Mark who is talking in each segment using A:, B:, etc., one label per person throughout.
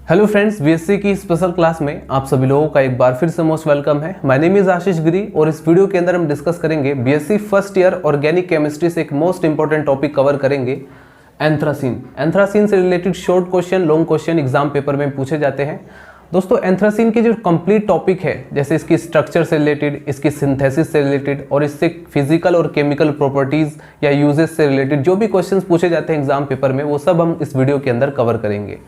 A: Hello friends, BSc की special class में आप सभी लोगों का एक बार फिर से मोस्ट वेलकम है। माय नेम इज आशीष गिरी और इस वीडियो के अंदर हम डिस्कस करेंगे BSc first year organic chemistry से एक मोस्ट इंपॉर्टेंट टॉपिक कवर करेंगे, एंथ्रासीन। एंथ्रासीन से related short question, long question exam paper में पूछे जाते हैं। दोस्तों, एंथ्रासीन की जो कंप्लीट टॉपिक है, जैसे इसकी स्ट्रक्चर से रिलेटेड, इसकी सिंथेसिस से रिलेटेड और इससे फिजिकल और केमिकल प्रॉपर्टीज या यूजेस से रिलेटेड जो भी क्वेश्चंस पूछे जाते हैं एग्जाम पेपर में, वो सब हम इस वीडियो के अंदर कवर करेंगे।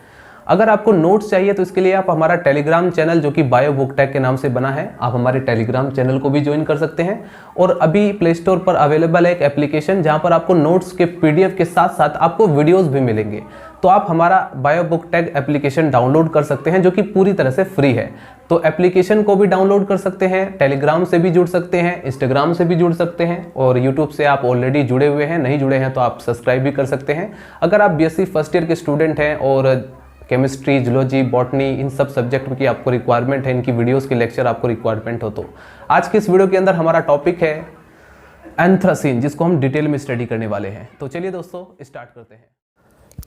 A: अगर आपको नोट्स चाहिए तो इसके लिए आप हमारा टेलीग्राम चैनल जो कि बायो बुक टैग के नाम से बना है, आप हमारे टेलीग्राम चैनल को भी ज्वाइन कर सकते हैं। और अभी प्ले स्टोर पर अवेलेबल है एक एप्लीकेशन जहां पर आपको नोट्स के पीडीएफ के साथ साथ आपको वीडियोस भी मिलेंगे। तो आप हमारा bio book tag application download कर सकते हैं जो कि पूरी तरह से फ्री है। तो एप्लीकेशन को भी डाउनलोड कर सकते हैं, टेलीग्राम से भी जुड़ सकते हैं, इंस्टाग्राम से भी जुड़ सकते हैं और यूट्यूब से आप ऑलरेडी जुड़े हुए हैं, नहीं जुड़े हैं तो आप सब्सक्राइब भी कर सकते हैं। अगर आप बीएससी फर्स्ट ईयर के स्टूडेंट हैं और केमिस्ट्री, जूलॉजी, बॉटनी, इन सब सब्जेक्ट की आपको रिक्वायरमेंट है, इनकी वीडियोस की लेक्चर आपको रिक्वायरमेंट हो तो आज के इस वीडियो के अंदर हमारा टॉपिक है एंथ्रासीन, जिसको हम डिटेल में स्टडी करने वाले हैं। तो चलिए दोस्तों स्टार्ट करते हैं।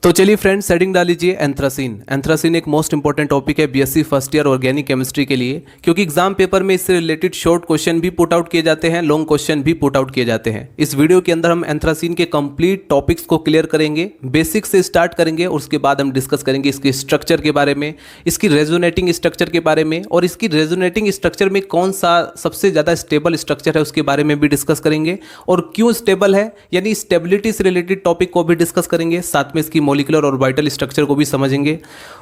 A: तो चलिए फ्रेंड्स, सेटिंग डाल लीजिए। एंथ्रासीन एंथ्रासीन एक मोस्ट इंपॉर्टेंट टॉपिक है BSc first year organic chemistry के लिए, क्योंकि एग्जाम पेपर में इससे रिलेटेड शॉर्ट क्वेश्चन भी पुट आउट किए जाते हैं, लॉन्ग क्वेश्चन भी पुट आउट किए जाते हैं। इस वीडियो के अंदर हम एंथ्रासीन के कंप्लीट टॉपिक्स को क्लियर करेंगे, बेसिक से स्टार्ट करेंगे और उसके बाद हम डिस्कस करेंगे इसके स्ट्रक्चर के बारे में, इसकी रेजोनेटिंग स्ट्रक्चर के बारे में और इसकी रेजोनेटिंग स्ट्रक्चर में कौन सा सबसे ज़्यादा स्टेबल स्ट्रक्चर है उसके बारे में भी डिस्कस करेंगे और क्यों स्टेबल है, यानी स्टेबिलिटी से रिलेटेड टॉपिक को भी डिस्कस करेंगे। साथ में इसकी मॉलिक्यूलर और वाइटल स्ट्रक्चर को भी समझेंगे।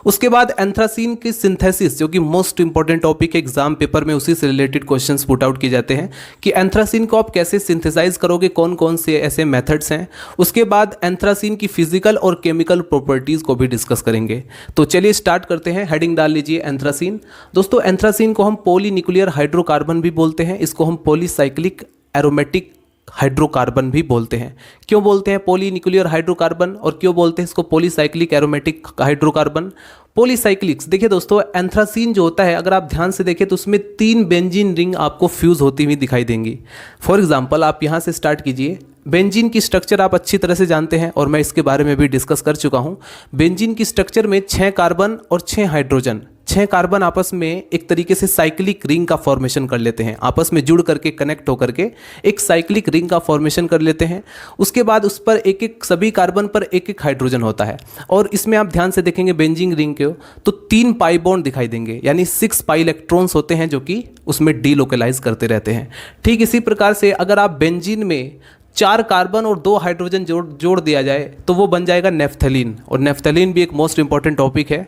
A: उसके बाद एंथ्रासीन की सिंथेसिस, जो कि मोस्ट इंपॉर्टेंट टॉपिक है एग्जाम पेपर में, उसी से रिलेटेड क्वेश्चंस पुट आउट किए जाते हैं कि एंथ्रासीन को आप कैसे सिंथेसाइज करोगे, कौन कौन से ऐसे मेथड्स हैं। उसके बाद एंथ्रासीन की फिजिकल और केमिकल प्रॉपर्टीज को भी डिस्कस करेंगे। तो चलिए स्टार्ट करते हैं। हेडिंग डाल लीजिए एंथ्रासीन। दोस्तों, एंथ्रासीन को हम पॉलीन्यूक्लियर हाइड्रोकार्बन भी बोलते हैं, इसको हम पॉलीसाइक्लिक एरोमेटिक हाइड्रोकार्बन भी बोलते हैं। क्यों बोलते हैं पॉलीन्यूक्लियर हाइड्रोकार्बन और क्यों बोलते हैं इसको पॉलीसाइक्लिक एरोमेटिक हाइड्रोकार्बन? पॉलीसाइक्लिक्स, देखिए दोस्तों, एंथ्रासीन जो होता है, अगर आप ध्यान से देखें तो उसमें 3 बेंजीन रिंग आपको फ्यूज होती हुई दिखाई देंगी। फॉर एग्जांपल आप यहां से स्टार्ट कीजिए। बेंजीन की स्ट्रक्चर आप अच्छी तरह से जानते हैं और मैं इसके बारे में भी डिस्कस कर चुका हूं। बेंजीन की स्ट्रक्चर में 6 कार्बन और 6 हाइड्रोजन, 6 कार्बन आपस में एक तरीके से साइक्लिक रिंग का फॉर्मेशन कर लेते हैं, आपस में जुड़ करके कनेक्ट होकर के एक साइक्लिक रिंग का फॉर्मेशन कर लेते हैं। उसके बाद उस पर एक एक, सभी कार्बन पर एक एक हाइड्रोजन होता है और इसमें आप ध्यान से देखेंगे बेंजीन रिंग के तो 3 पाई बॉन्ड दिखाई देंगे, यानी 6 पाई इलेक्ट्रॉन्स होते हैं जो कि उसमें डीलोकलाइज करते रहते हैं। ठीक इसी प्रकार से अगर आप बेंजीन में 4 कार्बन और 2 हाइड्रोजन जोड़ दिया जाए तो वो बन जाएगा नेफ्थलीन, और नेफ्थलीन भी एक मोस्ट इंपॉर्टेंट टॉपिक है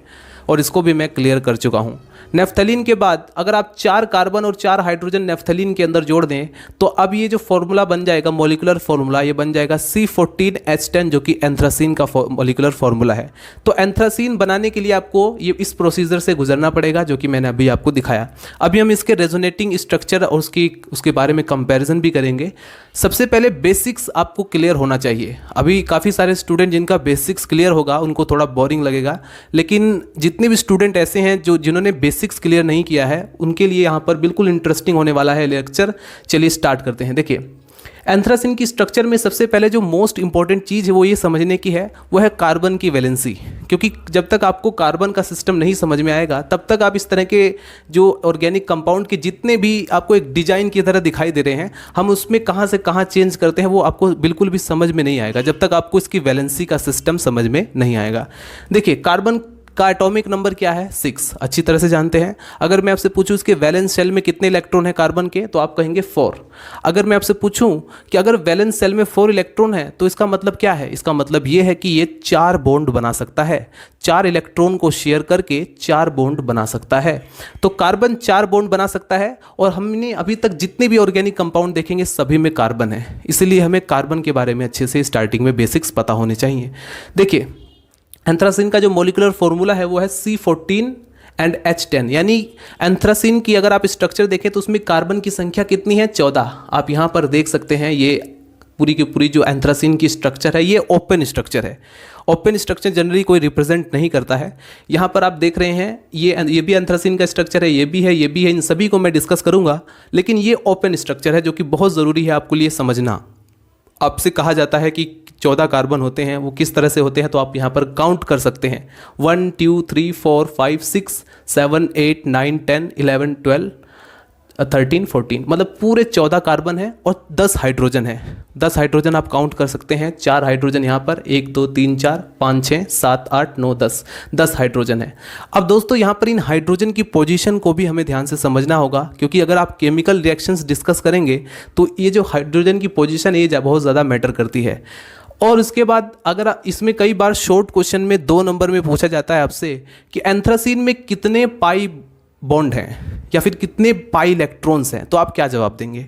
A: और इसको भी मैं क्लियर कर चुका हूँ। नेफ्थलीन के बाद अगर आप 4 कार्बन और 4 हाइड्रोजन नेफ्थलीन के अंदर जोड़ दें तो अब ये जो फॉर्मूला बन जाएगा, मॉलिक्यूलर फॉर्मूला, ये बन जाएगा C14H10, जो कि एंथ्रासीन का मॉलिक्यूलर फॉर्मूला है। तो एंथ्रासीन बनाने के लिए आपको ये इस प्रोसीजर से गुजरना पड़ेगा जो कि मैंने अभी आपको दिखाया। अभी हम इसके रेजोनेटिंग स्ट्रक्चर और उसके बारे में कंपेरिजन भी करेंगे। सबसे पहले बेसिक्स आपको क्लियर होना चाहिए। अभी काफ़ी सारे स्टूडेंट जिनका बेसिक्स क्लियर होगा उनको थोड़ा बोरिंग लगेगा, लेकिन जितने भी स्टूडेंट ऐसे हैं जिन्होंने बेसिक्स क्लियर नहीं किया है उनके लिए यहाँ पर बिल्कुल इंटरेस्टिंग होने वाला है लेक्चर। चलिए स्टार्ट करते हैं। देखिए, एंथ्रासीन की स्ट्रक्चर में सबसे पहले जो मोस्ट इंपॉर्टेंट चीज़ है वो ये समझने की है, वो है कार्बन की वैलेंसी। क्योंकि जब तक आपको कार्बन का सिस्टम नहीं समझ में आएगा तब तक आप इस तरह के जो ऑर्गेनिक कंपाउंड के जितने भी आपको एक डिजाइन की तरह दिखाई दे रहे हैं, हम उसमें कहाँ से कहाँ चेंज करते हैं वो आपको बिल्कुल भी समझ में नहीं आएगा जब तक आपको इसकी वैलेंसी का सिस्टम समझ में नहीं आएगा। देखिए, कार्बन का एटॉमिक नंबर क्या है? 6, अच्छी तरह से जानते हैं। अगर मैं आपसे पूछूं इसके वैलेंस शेल में कितने इलेक्ट्रॉन है कार्बन के, तो आप कहेंगे 4। अगर मैं आपसे पूछूं कि अगर वैलेंस शेल में 4 इलेक्ट्रॉन है तो इसका मतलब क्या है? इसका मतलब ये है कि ये 4 बॉन्ड बना सकता है, 4 इलेक्ट्रॉन को शेयर करके 4 बॉन्ड बना सकता है। तो कार्बन 4 बॉन्ड बना सकता है और हमने अभी तक जितने भी ऑर्गेनिक कंपाउंड देखेंगे सभी में कार्बन है, इसलिए हमें कार्बन के बारे में अच्छे से स्टार्टिंग में बेसिक्स पता होने चाहिए। देखिए, एंथ्रासीन का जो मॉलिक्यूलर फॉर्मूला है वो है C14 एंड H10, यानी एंथ्रासीन की अगर आप स्ट्रक्चर देखें तो उसमें कार्बन की संख्या कितनी है? 14। आप यहाँ पर देख सकते हैं ये पूरी की पूरी जो एंथ्रासीन की स्ट्रक्चर है ये ओपन स्ट्रक्चर है। ओपन स्ट्रक्चर जनरली कोई रिप्रेजेंट नहीं करता है। यहाँ पर आप देख रहे हैं ये भी एंथ्रासीन का स्ट्रक्चर है, ये भी है, ये भी है, इन सभी को मैं डिस्कस करूँगा, लेकिन ये ओपन स्ट्रक्चर है जो कि बहुत ज़रूरी है आपको लिए समझना। आपसे कहा जाता है कि 14 कार्बन होते हैं वो किस तरह से होते हैं, तो आप यहाँ पर काउंट कर सकते हैं 1 2 3 4 5 6 7 8 9 10 11 12 13 14, मतलब पूरे 14 कार्बन है और 10 हाइड्रोजन है। 10 हाइड्रोजन आप काउंट कर सकते हैं, 4 हाइड्रोजन यहाँ पर, 1 2 3 4 5 6 7 8 9 10 हाइड्रोजन है। अब दोस्तों यहाँ पर इन हाइड्रोजन की पोजीशन को भी हमें ध्यान से समझना होगा, क्योंकि अगर आप केमिकल रिएक्शंस डिस्कस करेंगे तो ये जो हाइड्रोजन की पोजीशन ये बहुत ज़्यादा मैटर करती है। और उसके बाद अगर इसमें कई बार शॉर्ट क्वेश्चन में 2 नंबर में पूछा जाता है आपसे कि एंथ्रासीन में कितने पाई बॉन्ड हैं या फिर कितने पाई इलेक्ट्रॉन्स हैं, तो आप क्या जवाब देंगे।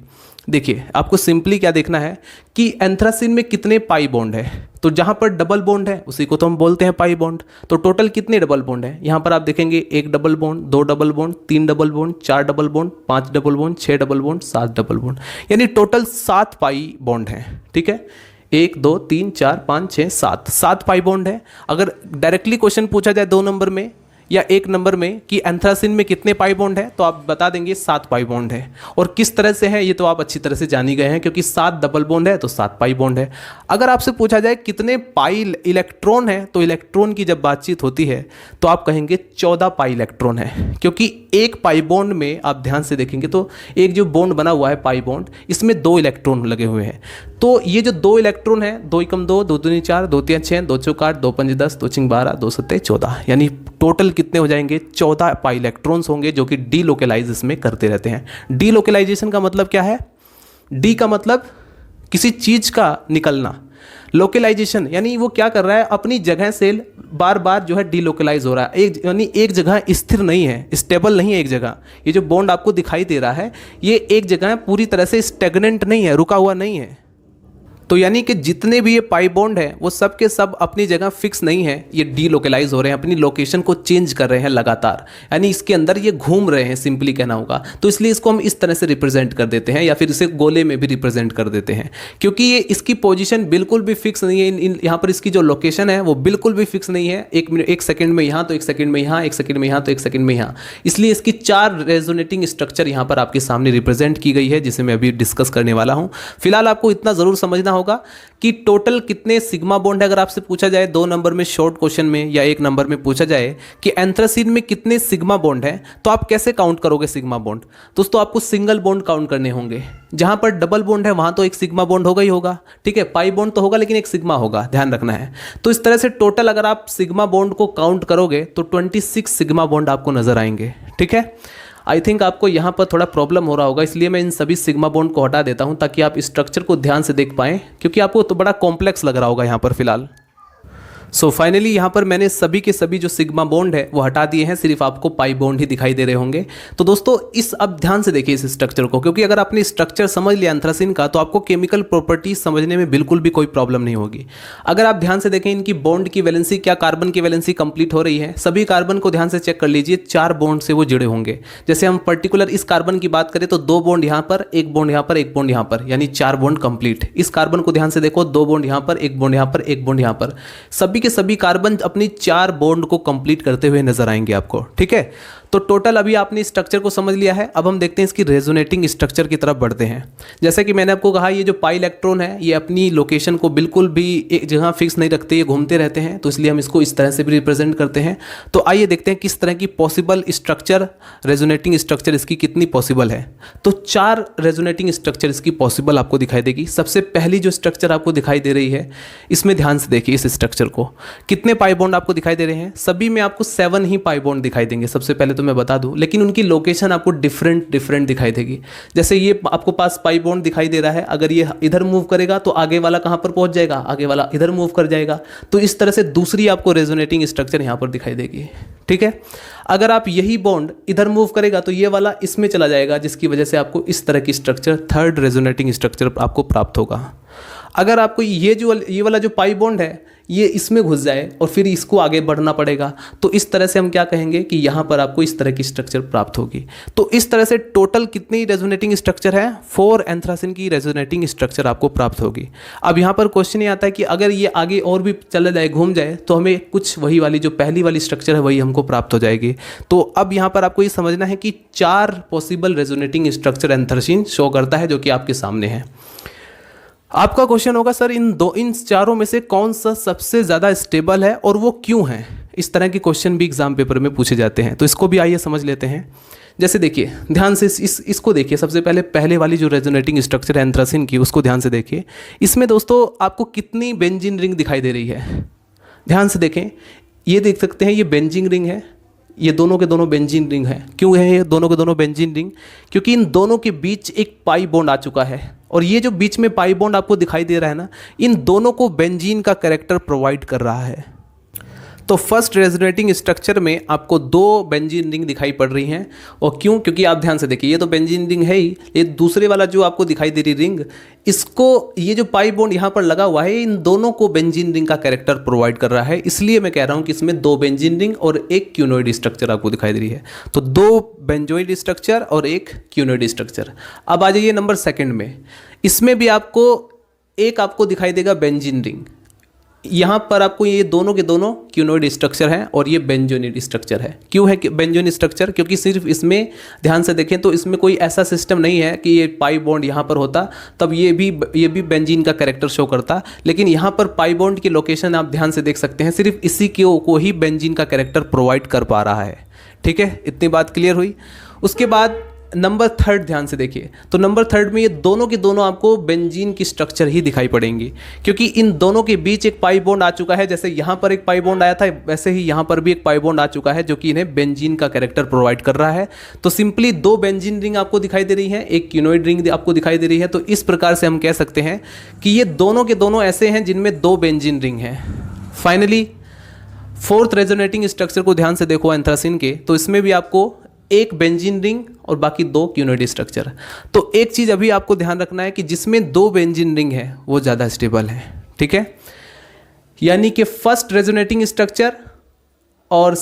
A: देखिए आपको सिंपली क्या देखना है कि एंथ्रासीन में कितने पाई बॉन्ड है, तो जहाँ पर डबल बॉन्ड है उसी को तो हम बोलते हैं पाई बॉन्ड। तो टोटल कितने डबल बॉन्ड है, यहाँ पर आप देखेंगे 1 double bond, 2 double bond, 3 double bond, 4 double bond, 5 double bond, 6 double bond, 7 double bond, यानी टोटल 7 पाई बॉन्ड है। ठीक है, 1 2 3 4 5 6 7 पाई बॉन्ड है। अगर डायरेक्टली क्वेश्चन पूछा जाए 2 नंबर में या 1 नंबर में कि एंथ्रासीन में कितने पाई बॉन्ड है, तो आप बता देंगे 7 पाई बॉन्ड है। और किस तरह से है ये तो आप अच्छी तरह से जान ही गए हैं, क्योंकि 7 डबल बॉन्ड है तो 7 पाई बॉन्ड है। अगर आपसे पूछा जाए कितने पाई इलेक्ट्रॉन है, तो इलेक्ट्रॉन की जब बातचीत होती है तो आप कहेंगे 14 पाई इलेक्ट्रॉन है, क्योंकि एक पाई बॉन्ड में आप ध्यान से देखेंगे तो एक जो बॉन्ड बना हुआ है पाई बॉन्ड, इसमें 2 इलेक्ट्रॉन लगे हुए हैं। तो ये जो 2 इलेक्ट्रॉन है, 2 एकम 2, 2 दूनी 4, 2 3 6, 2 चौक 8, 2 पंजे 10, 2 छिंग 12, 2 सत्ते 14, यानी टोटल कितने हो जाएंगे 14 पाई इलेक्ट्रॉन्स होंगे, जो कि डीलोकेलाइज इसमें करते रहते हैं। डीलोकेलाइजेशन का मतलब क्या है, डी का मतलब किसी चीज का निकलना, लोकेलाइजेशन यानी वो क्या कर रहा है, अपनी जगह से बार बार जो है डीलोकेलाइज हो रहा है, यानी एक जगह स्थिर नहीं है, स्टेबल नहीं है एक जगह। ये जो बॉन्ड आपको दिखाई दे रहा है ये एक जगह पूरी तरह से स्टेगनेंट नहीं है, रुका हुआ नहीं है। तो यानी कि जितने भी ये पाई बॉन्ड है वो सब के सब अपनी जगह फिक्स नहीं है, ये डीलोकेलाइज हो रहे हैं, अपनी लोकेशन को चेंज कर रहे हैं लगातार, यानी इसके अंदर ये घूम रहे हैं, सिंपली कहना होगा। तो इसलिए इसको हम इस तरह से रिप्रेजेंट कर देते हैं, या फिर इसे गोले में भी रिप्रेजेंट कर देते हैं, क्योंकि ये इसकी पोजीशन बिल्कुल भी फिक्स नहीं है। यहाँ पर इसकी जो लोकेशन है वो बिल्कुल भी फिक्स नहीं है, एक सेकेंड में यहाँ तो 1 सेकेंड में यहाँ, 1 सेकेंड में यहाँ तो 1 सेकेंड में यहाँ। इसलिए इसकी 4 रेजोनेटिंग स्ट्रक्चर यहाँ पर आपके सामने रिप्रेजेंट की गई है, जिसे मैं अभी डिस्कस करने वाला हूँ। फिलहाल आपको इतना जरूर समझना होगा कि टोटल कितने सिग्मा बॉन्ड है। अगर आपसे पूछा जाए 2 नंबर में शॉर्ट क्वेश्चन में या 1 नंबर में पूछा जाए कि एंथ्रासीन में कितने सिग्मा बॉन्ड है, तो आप कैसे काउंट करोगे सिग्मा बॉन्ड। दोस्तों आपको सिंगल बॉन्ड काउंट करने होंगे, जहां पर डबल बॉन्ड है वहां तो एक सिग्मा बॉन्ड होगा ही होगा, ठीक है, पाई बॉन्ड तो होगा लेकिन एक सिग्मा होगा, ध्यान रखना है। तो इस तरह से टोटल अगर आप सिग्मा बॉन्ड को काउंट करोगे तो 26 सिग्मा बॉन्ड आपको नजर आएंगे। ठीक है, आई थिंक आपको यहाँ पर थोड़ा प्रॉब्लम हो रहा होगा, इसलिए मैं इन सभी सिग्मा बॉन्ड को हटा देता हूँ ताकि आप स्ट्रक्चर को ध्यान से देख पाएँ, क्योंकि आपको तो बड़ा कॉम्प्लेक्स लग रहा होगा यहाँ पर फिलहाल। सो फाइनली यहाँ पर मैंने सभी के सभी जो सिग्मा बॉन्ड है वो हटा दिए हैं, सिर्फ आपको पाई बॉन्ड ही दिखाई दे रहे होंगे। तो दोस्तों इस अब ध्यान से देखिए इस स्ट्रक्चर को, क्योंकि अगर आपने स्ट्रक्चर समझ लिया एंथ्रासीन का तो आपको केमिकल प्रॉपर्टीज समझने में बिल्कुल भी कोई प्रॉब्लम नहीं होगी। अगर आप ध्यान से देखें इनकी बॉन्ड की वैलेंसी, क्या कार्बन की वैलेंसी कंप्लीट हो रही है, सभी कार्बन को ध्यान से चेक कर लीजिए, 4 बॉन्ड से वो जुड़े होंगे। जैसे हम पर्टिकुलर इस कार्बन की बात करें तो 2 बॉन्ड यहाँ पर, 1 बॉन्ड यहाँ पर, 1 बॉन्ड यहाँ पर, यानी 4 बॉन्ड कंप्लीट। इस कार्बन को ध्यान से देखो, 2 बॉन्ड यहाँ पर, 1 बॉन्ड यहाँ पर, 1 बॉन्ड यहाँ पर, सभी के सभी कार्बन अपनी 4 बॉन्ड को कंप्लीट करते हुए नजर आएंगे आपको। ठीक है, तो टोटल अभी आपने स्ट्रक्चर को समझ लिया है। अब हम देखते हैं इसकी रेजोनेटिंग स्ट्रक्चर की तरफ बढ़ते हैं। जैसे कि मैंने आपको कहा ये जो पाई इलेक्ट्रॉन है ये अपनी लोकेशन को बिल्कुल भी एक जगह फिक्स नहीं रखते, ये घूमते रहते हैं, तो इसलिए हम इसको इस तरह से भी रिप्रेजेंट करते हैं। तो आइए देखते हैं किस तरह की पॉसिबल स्ट्रक्चर, रेजोनेटिंग स्ट्रक्चर इसकी कितनी पॉसिबल है। तो 4 रेजोनेटिंग स्ट्रक्चर इसकी पॉसिबल आपको दिखाई देगी। सबसे पहली जो स्ट्रक्चर आपको दिखाई दे रही है, इसमें ध्यान से देखिए इस स्ट्रक्चर को, कितने पाई बॉन्ड आपको दिखाई दे रहे हैं, सभी में आपको 7 ही पाई बॉन्ड दिखाई देंगे। सबसे पहले तो मैं बता दूं, लेकिन उनकी लोकेशन आपको डिफरेंट दिखाई देगी। जैसे ये आपको पास पाई बॉन्ड दिखाई दे रहा है, अगर ये इधर मूव करेगा तो आगे वाला कहां पर पहुंच जाएगा, आगे वाला इधर मूव कर जाएगा। तो इस तरह से दूसरी आपको रेजोनेटिंग स्ट्रक्चर यहां पर दिखाई देगी। ठीक है, अगर आप यही बॉन्ड इधर मूव करेगा तो ये वाला इसमें चला जाएगा, जिसकी वजह से आपको इस तरह की स्ट्रक्चर, 3rd रेजोनेटिंग स्ट्रक्चर आपको प्राप्त होगा। अगर आपको ये वाला जो पाई बॉन्ड है ये इसमें घुस जाए और फिर इसको आगे बढ़ना पड़ेगा, तो इस तरह से हम क्या कहेंगे कि यहाँ पर आपको इस तरह की स्ट्रक्चर प्राप्त होगी। तो इस तरह से टोटल कितनी रेजोनेटिंग स्ट्रक्चर है, 4 एंथ्रासीन की रेजोनेटिंग स्ट्रक्चर आपको प्राप्त होगी। अब यहाँ पर क्वेश्चन ये आता है कि अगर ये आगे और भी चला जाए, घूम जाए, तो हमें कुछ वही वाली जो पहली वाली स्ट्रक्चर है वही हमको प्राप्त हो जाएगी। तो अब यहाँ पर आपको ये समझना है कि 4 possible resonating structure anthracene show करता है, जो कि आपके सामने है। आपका क्वेश्चन होगा सर इन चारों में से कौन सा सबसे ज़्यादा स्टेबल है और वो क्यों है। इस तरह के क्वेश्चन भी एग्जाम पेपर में पूछे जाते हैं, तो इसको भी आइए समझ लेते हैं। जैसे देखिए ध्यान से इसको देखिए, सबसे पहले वाली जो रेजोनेटिंग स्ट्रक्चर है एंथ्रासिन की, उसको ध्यान से देखिए। इसमें दोस्तों आपको कितनी बेंजीन रिंग दिखाई दे रही है, ध्यान से देखें। ये देख सकते हैं, ये बेंजीन रिंग है, ये दोनों के दोनों बेंजीन रिंग है। क्यों है ये दोनों के दोनों बेंजीन रिंग? क्योंकि इन दोनों के बीच एक पाई बॉन्ड आ चुका है, और ये जो बीच में पाई बॉन्ड आपको दिखाई दे रहा है ना, इन दोनों को बेंजीन का कैरेक्टर प्रोवाइड कर रहा है। तो फर्स्ट रेजोनेटिंग स्ट्रक्चर में आपको दो बेंजीन रिंग दिखाई पड़ रही हैं। और क्यों? क्योंकि आप ध्यान से देखिए, ये तो बेंजीन रिंग है ही, ये दूसरे वाला जो आपको दिखाई दे रही रिंग, इसको ये जो पाई बॉन्ड यहाँ पर लगा हुआ है, इन दोनों को बेंजीन रिंग का कैरेक्टर प्रोवाइड कर रहा है। इसलिए मैं कह रहा हूँ कि इसमें दो बेंजीन रिंग और एक क्यूनोइड स्ट्रक्चर आपको दिखाई दे रही है। तो दो बेंजोइड स्ट्रक्चर और एक क्यूनोइड स्ट्रक्चर। अब आ जाइए नंबर सेकेंड में, इसमें भी आपको दिखाई देगा बेंजीन रिंग। यहाँ पर आपको ये दोनों के दोनों क्यूनोइड स्ट्रक्चर हैं और ये बेंजोइड स्ट्रक्चर है। क्यों है बेंजोइड स्ट्रक्चर? क्योंकि सिर्फ इसमें ध्यान से देखें तो इसमें कोई ऐसा सिस्टम नहीं है कि ये पाई बॉन्ड यहाँ पर होता तब ये भी बेंजीन का कैरेक्टर शो करता, लेकिन यहाँ पर पाई बॉन्ड की लोकेशन आप ध्यान से देख सकते हैं, सिर्फ इसी को ही बेंजीन का कैरेक्टर प्रोवाइड कर पा रहा है। ठीक है, इतनी बात क्लियर हुई। उसके बाद नंबर थर्ड ध्यान से देखिए, तो नंबर थर्ड में ये दोनों के दोनों आपको बेंजीन की स्ट्रक्चर ही दिखाई पड़ेंगी, क्योंकि इन दोनों के बीच एक पाई बॉन्ड आ चुका है। जैसे यहाँ पर एक पाई बॉन्ड आया था, वैसे ही यहाँ पर भी एक पाई बॉन्ड आ चुका है, जो कि इन्हें बेंजीन का कैरेक्टर प्रोवाइड कर रहा है। तो सिंपली दो बेंजीन रिंग आपको दिखाई दे रही है, एक क्यूनोइड रिंग आपको दिखाई दे रही है। तो इस प्रकार से हम कह सकते हैं कि ये दोनों के दोनों ऐसे हैं जिनमें दो बेंजीन रिंग हैं। फाइनली फोर्थ रेजोनेटिंग स्ट्रक्चर को ध्यान से देखो एंथ्रासिन के, तो इसमें भी आपको एक बेंजीन रिंग और बाकी दो क्यूनोइड स्ट्रक्चर। तो एक चीज़ अभी आपको ध्यान रखना है कि जिसमें दो बेंजीन रिंग है वो ज़्यादा स्टेबल है। ठीक है, यानी कि फर्स्ट रेजोनेटिंग स्ट्रक्चर और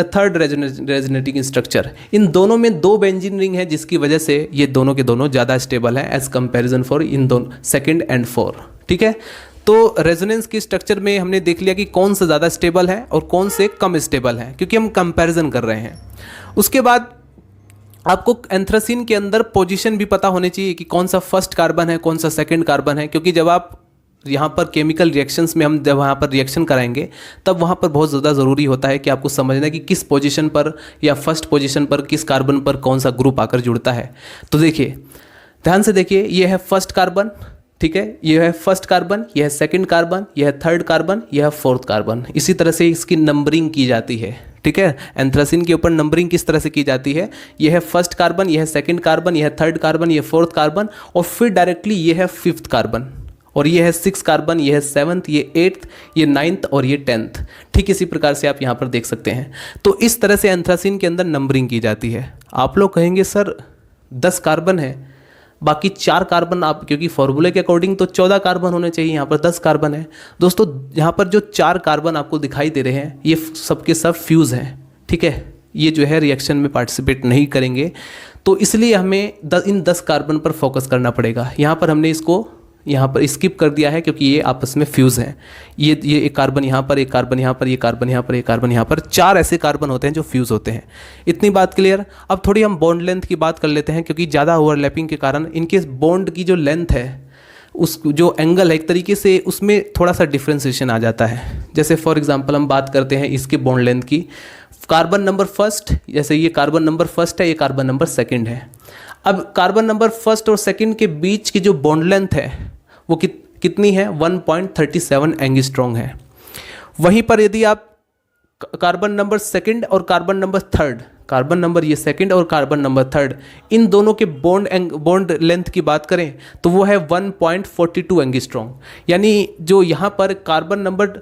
A: थर्ड रेजोनेटिंग स्ट्रक्चर, इन दोनों में दो बेंजीन रिंग है, जिसकी वजह से ये दोनों के दोनों ज़्यादा स्टेबल है एज कंपेरिजन फॉर इन दोनों सेकेंड एंड फोर। ठीक है, तो रेजोनेंस की स्ट्रक्चर में हमने देख लिया कि कौन सा ज़्यादा स्टेबल है और कौन से कम स्टेबल है, क्योंकि हम कंपैरिजन कर रहे हैं। उसके बाद आपको एंथ्रासिन के अंदर पोजीशन भी पता होनी चाहिए कि कौन सा फर्स्ट कार्बन है, कौन सा सेकंड कार्बन है, क्योंकि जब आप यहाँ पर केमिकल रिएक्शंस में हम जब वहाँ पर रिएक्शन कराएंगे तब वहाँ पर बहुत ज़्यादा ज़रूरी होता है कि आपको समझना है कि किस पोजीशन पर या फर्स्ट पोजीशन पर किस कार्बन पर कौन सा ग्रुप आकर जुड़ता है। तो देखिए ध्यान से देखिए, ये है फर्स्ट कार्बन, ठीक है, यह है फर्स्ट कार्बन, यह है सेकंड कार्बन, यह है थर्ड कार्बन, यह है फोर्थ कार्बन। इसी तरह से इसकी नंबरिंग की जाती है। ठीक है, एंथ्रासिन के ऊपर नंबरिंग किस तरह से की जाती है, यह है फर्स्ट कार्बन, यह है सेकंड कार्बन, यह है थर्ड कार्बन, यह है फोर्थ कार्बन, और फिर डायरेक्टली यह है फिफ्थ कार्बन, और ये है सिक्स कार्बन, ये है सेवन्थ, ये एट्थ, ये नाइन्थ और ये टेंथ। ठीक इसी प्रकार से आप यहाँ पर देख सकते हैं। तो इस तरह से एंथ्रासिन के अंदर नंबरिंग की जाती है। आप लोग कहेंगे सर 10 कार्बन है, बाकी 4 कार्बन, आप क्योंकि फॉर्मूले के अकॉर्डिंग तो 14 कार्बन होने चाहिए, यहाँ पर 10 कार्बन है। दोस्तों यहाँ पर जो 4 कार्बन आपको दिखाई दे रहे हैं ये सबके सब फ्यूज़ हैं। ठीक है, ये जो है रिएक्शन में पार्टिसिपेट नहीं करेंगे, तो इसलिए हमें इन 10 कार्बन पर फोकस करना पड़ेगा। यहाँ पर हमने इसको यहाँ पर स्किप कर दिया है क्योंकि ये आपस में फ्यूज़ हैं। ये एक कार्बन यहाँ पर, एक कार्बन यहाँ पर, ये कार्बन यहाँ पर, एक कार्बन यहाँ पर, 4 ऐसे कार्बन होते हैं जो फ्यूज़ होते हैं। इतनी बात क्लियर। अब थोड़ी हम बॉन्ड लेंथ की बात कर लेते हैं, क्योंकि ज़्यादा ओवरलैपिंग के कारण इनके बॉन्ड की जो लेंथ है, उस जो एंगल है एक तरीके से उसमें थोड़ा सा डिफ्रेंसिएशन आ जाता है। जैसे फॉर एग्जांपल हम बात करते हैं इसके बॉन्ड लेंथ की, कार्बन नंबर फर्स्ट, जैसे ये कार्बन नंबर फर्स्ट है, ये कार्बन नंबर सेकंड है। अब कार्बन नंबर फर्स्ट और सेकंड के बीच की जो बॉन्ड लेंथ है वो कितनी है, 1.37 एंगस्ट्रॉम है। वहीं पर यदि आप कार्बन नंबर सेकंड और carbon number third, carbon number ये सेकंड और कार्बन नंबर थर्ड, इन दोनों के बॉन्ड लेंथ की बात करें तो वो है 1.42 एंगस्ट्रॉम। यानी जो यहाँ पर कार्बन नंबर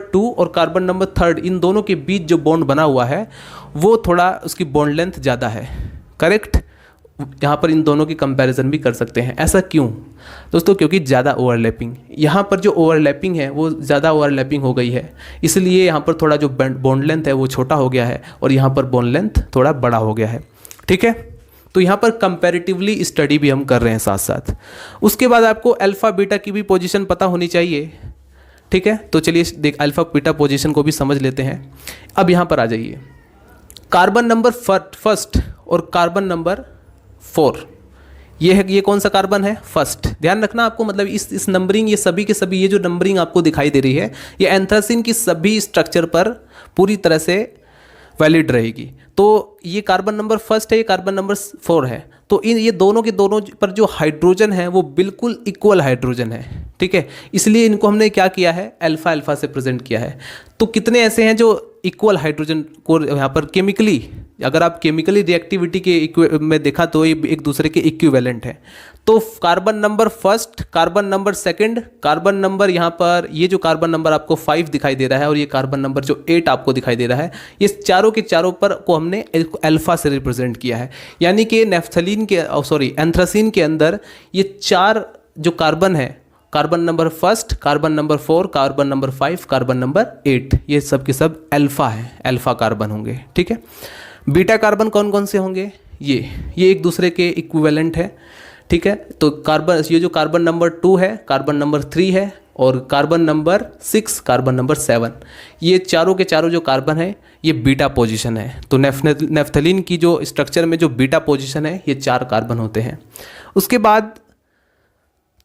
A: 2 और कार्बन नंबर थर्ड, इन दोनों के बीच जो बॉन्ड बना हुआ है वो थोड़ा उसकी बॉन्ड लेंथ ज़्यादा है। करेक्ट, यहाँ पर इन दोनों की कंपैरिजन भी कर सकते हैं। ऐसा क्यों दोस्तों? क्योंकि ज़्यादा ओवरलैपिंग, यहाँ पर जो ओवरलैपिंग है वो ज़्यादा ओवरलैपिंग हो गई है, इसलिए यहाँ पर थोड़ा जो बॉन्ड लेंथ है वो छोटा हो गया है और यहाँ पर बॉन्ड लेंथ थोड़ा बड़ा हो गया है। ठीक है, तो यहाँ पर कंपैरेटिवली स्टडी भी हम कर रहे हैं साथ साथ। उसके बाद आपको अल्फ़ा बीटा की भी पोजीशन पता होनी चाहिए। ठीक है, तो चलिए अल्फ़ा बीटा पोजीशन को भी समझ लेते हैं। अब यहाँ पर आ जाइए, कार्बन नंबर फर्स्ट और कार्बन नंबर 4, ये कौन सा कार्बन है, फर्स्ट। ध्यान रखना आपको, मतलब इस नंबरिंग, ये सभी के सभी ये जो नंबरिंग आपको दिखाई दे रही है ये एंथ्रासिन की सभी स्ट्रक्चर पर पूरी तरह से वैलिड रहेगी। तो ये कार्बन नंबर फर्स्ट है, ये कार्बन नंबर 4 है। तो इन ये दोनों के दोनों पर जो हाइड्रोजन है वो बिल्कुल इक्वल हाइड्रोजन है, ठीक है। इसलिए इनको हमने क्या किया है, अल्फा अल्फा से प्रेजेंट किया है। तो कितने ऐसे हैं जो इक्वल हाइड्रोजन को यहाँ पर केमिकली, अगर आप केमिकली रिएक्टिविटी के में देखा तो ये एक दूसरे के इक्विवेलेंट है। तो carbon number first, carbon number second, carbon number यहाँ पर ये जो कार्बन नंबर आपको 5 दिखाई दे रहा है और ये कार्बन नंबर जो 8 आपको दिखाई दे रहा है, ये चारों के चारों पर को हमने अल्फा से रिप्रेजेंट किया है। यानी कि नेफ्थलीन के एंथ्रासिन के अंदर ये 4 जो कार्बन है, carbon number first, carbon number 4, carbon number 5, carbon number 8, ये सब के सब अल्फा है, अल्फा कार्बन होंगे, ठीक है। बीटा कार्बन कौन कौन से होंगे, ये एक दूसरे के इक्विवेलेंट है, ठीक है। तो कार्बन, ये जो कार्बन नंबर 2 है, कार्बन नंबर 3 है और कार्बन नंबर 6, कार्बन नंबर 7, ये चारों के चारों जो कार्बन है ये बीटा पोजीशन है। तो नेफ्थलीन की जो स्ट्रक्चर में जो बीटा पोजीशन है ये 4 कार्बन होते हैं। उसके बाद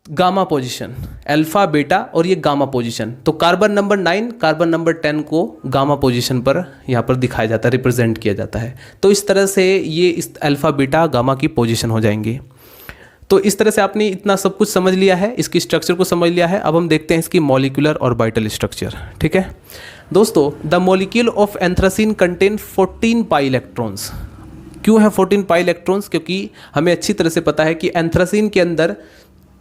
A: गामा पोजीशन, अल्फा, बीटा और ये गामा पोजीशन। तो कार्बन नंबर 9, कार्बन नंबर 10 को गामा पोजीशन पर यहाँ पर दिखाया जाता है, रिप्रेजेंट किया जाता है। तो इस तरह से ये इस अल्फा, बीटा, गामा की पोजीशन हो जाएंगी। तो इस तरह से आपने इतना सब कुछ समझ लिया है, इसकी स्ट्रक्चर को समझ लिया है। अब हम देखते हैं इसकी मॉलिक्यूलर ऑर्बिटल स्ट्रक्चर, ठीक है दोस्तों। The molecule of anthracene contain 14 pi electrons. क्यों है 14 पाई इलेक्ट्रॉन्स? क्योंकि हमें अच्छी तरह से पता है कि एंथ्रासिन के अंदर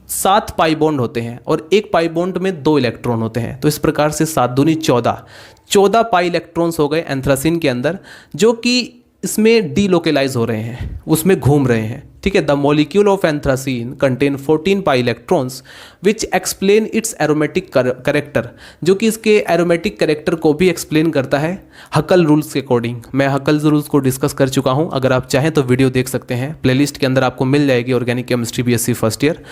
A: 7 पाई बॉन्ड होते हैं और एक पाई बॉन्ड में 2 इलेक्ट्रॉन होते हैं। तो इस प्रकार से 7 दूनी 14 पाई इलेक्ट्रॉन्स हो गए एंथ्रासिन के अंदर, जो कि इसमें डीलोकेलाइज हो रहे हैं, उसमें घूम रहे हैं, ठीक है। The molecule of anthracene contain 14 pi electrons which explain it's aromatic character, जो कि इसके एरोमेटिक करेक्टर को भी एक्सप्लेन करता है हकल रूल्स के अकॉर्डिंग। मैं हकल रूल्स को डिस्कस कर चुका हूं, अगर आप चाहें तो वीडियो देख सकते हैं, प्लेलिस्ट के अंदर आपको मिल जाएगी organic chemistry BSc first year.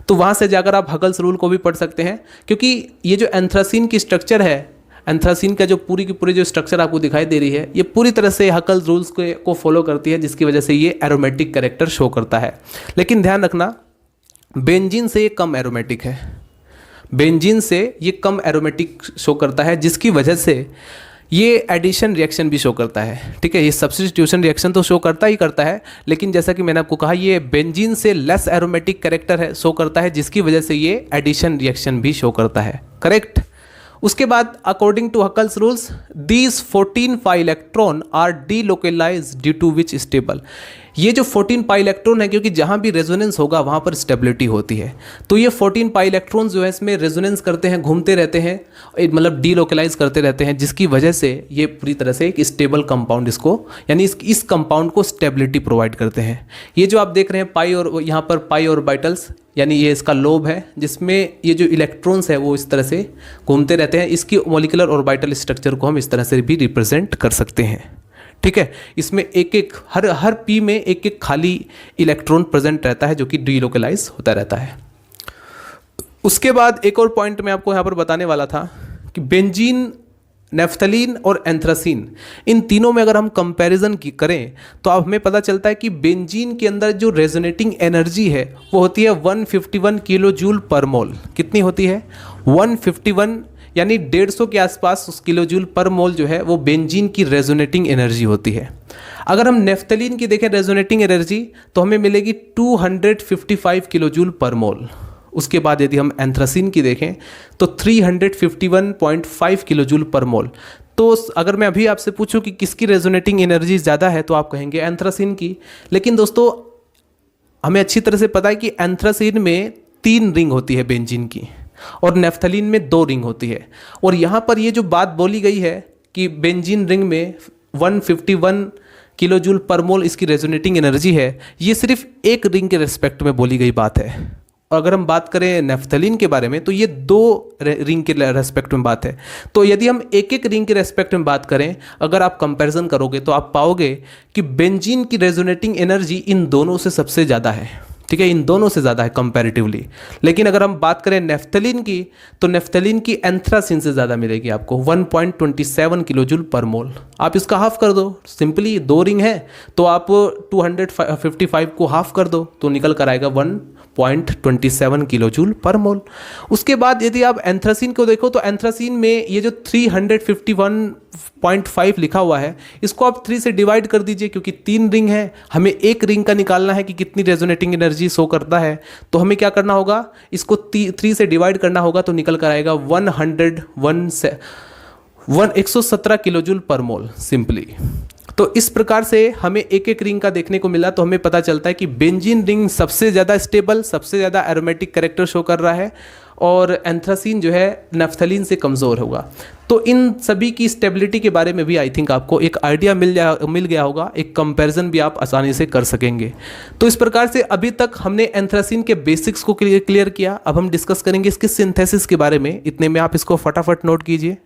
A: तो वहां से जाकर आप हकल्स रूल को भी पढ़ सकते हैं, क्योंकि ये जो एंथ्रासिन की स्ट्रक्चर है, एंथ्रासिन का जो पूरी की पूरी जो स्ट्रक्चर आपको दिखाई दे रही है, ये पूरी तरह से हकल रूल्स को फॉलो करती है, जिसकी वजह से ये एरोमेटिक कैरेक्टर शो करता है। लेकिन ध्यान रखना, बेंजीन से ये कम एरोमेटिक है, बेंजीन से ये कम एरोमेटिक शो करता है, जिसकी वजह से ये एडिशन रिएक्शन भी शो करता है, ठीक है। ये सब्स्टिट्यूशन रिएक्शन तो शो करता ही करता है, लेकिन जैसा कि मैंने आपको कहा ये बेंजीन से लेस एरोमेटिक कैरेक्टर है, शो करता है, जिसकी वजह से ये एडिशन रिएक्शन भी शो करता है, करेक्ट। उसके बाद according to Huckel's rules these 14 pi electrons are delocalized due to which stable. ये जो 14 पाई इलेक्ट्रॉन है, क्योंकि जहाँ भी रेजोनेंस होगा वहाँ पर स्टेबिलिटी होती है, तो ये 14 पाई इलेक्ट्रॉन्स जो है इसमें रेजोनेंस करते हैं, घूमते रहते हैं, मतलब डीलोकेलाइज करते रहते हैं, जिसकी वजह से ये पूरी तरह से एक स्टेबल कंपाउंड इसको, यानी इस कंपाउंड को स्टेबिलिटी प्रोवाइड करते हैं। ये जो आप देख रहे हैं पाई, और यहाँ पर पाई ऑर्बिटल्स, यानी ये इसका लोब है, जिसमें ये जो इलेक्ट्रॉन्स है वो इस तरह से घूमते रहते हैं। इसकी मॉलिक्यूलर ऑर्बिटल स्ट्रक्चर को हम इस तरह से भी रिप्रेजेंट कर सकते हैं, ठीक है। इसमें एक हर पी में एक खाली इलेक्ट्रॉन प्रेजेंट रहता है, जो कि डीलोकेलाइज होता रहता है। उसके बाद एक और पॉइंट मैं आपको यहाँ पर बताने वाला था कि बेंजीन, नेफ्थलीन और एंथ्रासिन, इन तीनों में अगर हम कंपैरिजन करें तो अब हमें पता चलता है कि बेंजीन के अंदर जो रेजोनेटिंग एनर्जी है वो होती है 151 किलो जूल पर मोल। कितनी होती है? 151, यानी 150 के आसपास उस किलो जूल पर मोल जो है वो बेंजीन की रेजोनेटिंग एनर्जी होती है। अगर हम नेफ्थलीन की देखें रेजोनेटिंग एनर्जी तो हमें मिलेगी 255 किलो जूल पर मोल। उसके बाद यदि हम एंथ्रासिन की देखें तो 351.5 किलो जूल पर मोल। तो अगर मैं अभी आपसे पूछूं कि किसकी रेजोनेटिंग एनर्जी ज़्यादा है तो आप कहेंगे एंथ्रासिन की। लेकिन दोस्तों हमें अच्छी तरह से पता है कि एंथ्रासिन में 3 रिंग होती है बेंजीन की, और नेफ्थलीन में 2 रिंग होती है। और यहाँ पर ये जो बात बोली गई है कि बेंजीन रिंग में 151 किलो जूल पर मोल इसकी रेजोनेटिंग एनर्जी है, ये सिर्फ एक रिंग के रेस्पेक्ट में बोली गई बात है। और अगर हम बात करें नेफ्थलीन के बारे में तो ये 2 रिंग के रेस्पेक्ट में बात है। तो यदि हम एक रिंग के रेस्पेक्ट में बात करें, अगर आप कंपैरिजन करोगे तो आप पाओगे कि बेंजीन की रेजोनेटिंग एनर्जी इन दोनों से सबसे ज़्यादा है, ठीक है, इन दोनों से ज़्यादा है कंपैरेटिवली। लेकिन अगर हम बात करें नेफ्थलीन की, तो नेफ्थलीन की एंथ्रासिन से ज़्यादा मिलेगी आपको 1.27 किलो जूल पर मोल। आप इसका हाफ कर दो, सिंपली 2 रिंग है तो आप 255 को हाफ कर दो तो निकल कर आएगा 1.27 किलो जूल पर मोल। उसके बाद यदि आप एंथ्रासिन को देखो तो एंथ्रासिन में ये जो 351.5 लिखा हुआ है, इसको आप 3 से डिवाइड कर दीजिए, क्योंकि 3 रिंग है, हमें एक रिंग का निकालना है कि कितनी रेजोनेटिंग एनर्जी शो करता है। तो हमें क्या करना होगा, इसको 3 से डिवाइड करना होगा तो निकल कर आएगा 117 किलो जूल पर मोल सिंपली। तो इस प्रकार से हमें एक एक रिंग का देखने को मिला, तो हमें पता चलता है कि बेंजीन रिंग सबसे ज़्यादा स्टेबल, सबसे ज़्यादा एरोमेटिक कैरेक्टर शो कर रहा है, और एंथ्रासिन जो है नेफ्थलीन से कमज़ोर होगा। तो इन सभी की स्टेबिलिटी के बारे में भी आई थिंक आपको एक आइडिया मिल गया होगा, एक कंपैरिजन भी आप आसानी से कर सकेंगे। तो इस प्रकार से अभी तक हमने एंथ्रासिन के बेसिक्स को क्लियर किया। अब हम डिस्कस करेंगे इसके सिंथेसिस के बारे में। इतने में आप इसको फटाफट नोट कीजिए।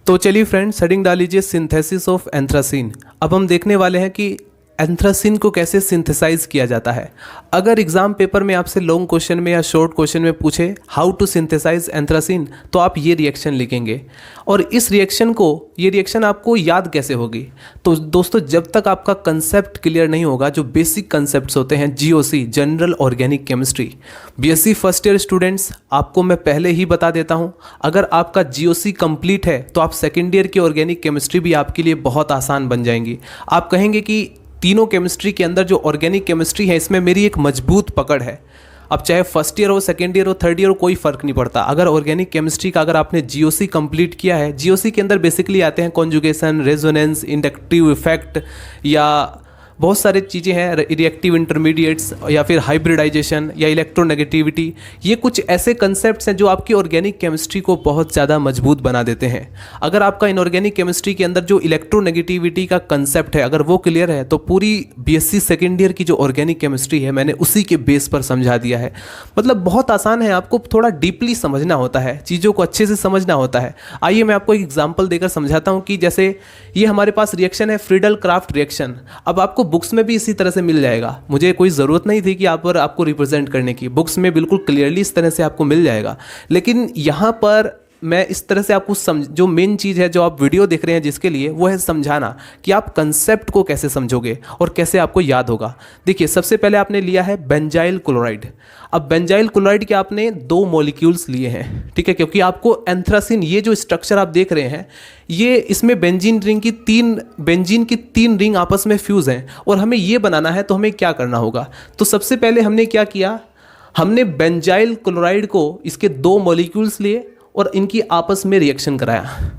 A: तो चलिए फ्रेंड्स, हेडिंग डाल लीजिए सिंथेसिस ऑफ एंथ्रासिन। अब हम देखने वाले हैं कि एंथ्रासिन को कैसे सिंथेसाइज किया जाता है। अगर एग्जाम पेपर में आपसे लॉन्ग क्वेश्चन में या शॉर्ट क्वेश्चन में पूछे हाउ टू सिंथेसाइज एंथ्रासिन, तो आप ये रिएक्शन लिखेंगे, और इस रिएक्शन को, ये रिएक्शन आपको याद कैसे होगी। तो दोस्तों, जब तक आपका कंसेप्ट क्लियर नहीं होगा, जो बेसिक कंसेप्ट्स होते हैं GOC, general organic chemistry, BSc first year students, आपको मैं पहले ही बता देता हूँ, अगर आपका जीओसी कंप्लीट है तो आप सेकेंड ईयर की ऑर्गेनिक केमिस्ट्री भी आपके लिए बहुत आसान बन जाएंगी। आप कहेंगे कि तीनों केमिस्ट्री के अंदर जो ऑर्गेनिक केमिस्ट्री है, इसमें मेरी एक मजबूत पकड़ है। अब चाहे फर्स्ट ईयर हो, सेकेंड ईयर हो, थर्ड ईयर हो, कोई फर्क नहीं पड़ता। अगर ऑर्गेनिक केमिस्ट्री का अगर आपने जीओसी कंप्लीट किया है, जीओसी के अंदर बेसिकली आते हैं कॉन्जुगेशन, रेजोनेंस, इंडक्टिव इफेक्ट, या बहुत सारी चीज़ें हैं, रिएक्टिव इंटरमीडिएट्स, या फिर हाइब्रिडाइजेशन या इलेक्ट्रोनेगेटिविटी। ये कुछ ऐसे कंसेप्ट्स हैं जो आपकी ऑर्गेनिक केमिस्ट्री को बहुत ज़्यादा मजबूत बना देते हैं। अगर आपका इनऑर्गेनिक केमिस्ट्री के अंदर जो इलेक्ट्रोनेगेटिविटी का कंसेप्ट है, अगर वो क्लियर है, तो पूरी बीएससी सेकेंड ईयर की जो ऑर्गेनिक केमिस्ट्री है, मैंने उसी के बेस पर समझा दिया है। मतलब बहुत आसान है, आपको थोड़ा डीपली समझना होता है, चीज़ों को अच्छे से समझना होता है। आइए मैं आपको एक एग्जाम्पल देकर समझाता हूँ कि जैसे ये हमारे पास रिएक्शन है, फ्रीडल क्राफ्ट रिएक्शन। अब आपको बुक्स में भी इसी तरह से मिल जाएगा, मुझे कोई ज़रूरत नहीं थी कि आप पर आपको रिप्रेजेंट करने की, बुक्स में बिल्कुल क्लियरली इस तरह से आपको मिल जाएगा। लेकिन यहाँ पर मैं इस तरह से आपको जो मेन चीज़ है, जो आप वीडियो देख रहे हैं जिसके लिए, वो है समझाना कि आप कंसेप्ट को कैसे समझोगे और कैसे आपको याद होगा। देखिए, सबसे पहले आपने लिया है बेंजाइल क्लोराइड। अब बेंजाइल क्लोराइड के आपने 2 मॉलिक्यूल्स लिए हैं, ठीक है, क्योंकि आपको एंथ्रासिन, ये जो स्ट्रक्चर आप देख रहे हैं, ये इसमें बेंजीन की 3 रिंग आपस में फ्यूज़ हैं, और हमें ये बनाना है। तो हमें क्या करना होगा, तो सबसे पहले हमने क्या किया, हमने बेंजाइल क्लोराइड को, इसके 2 मॉलिक्यूल्स लिए और इनकी आपस में रिएक्शन कराया।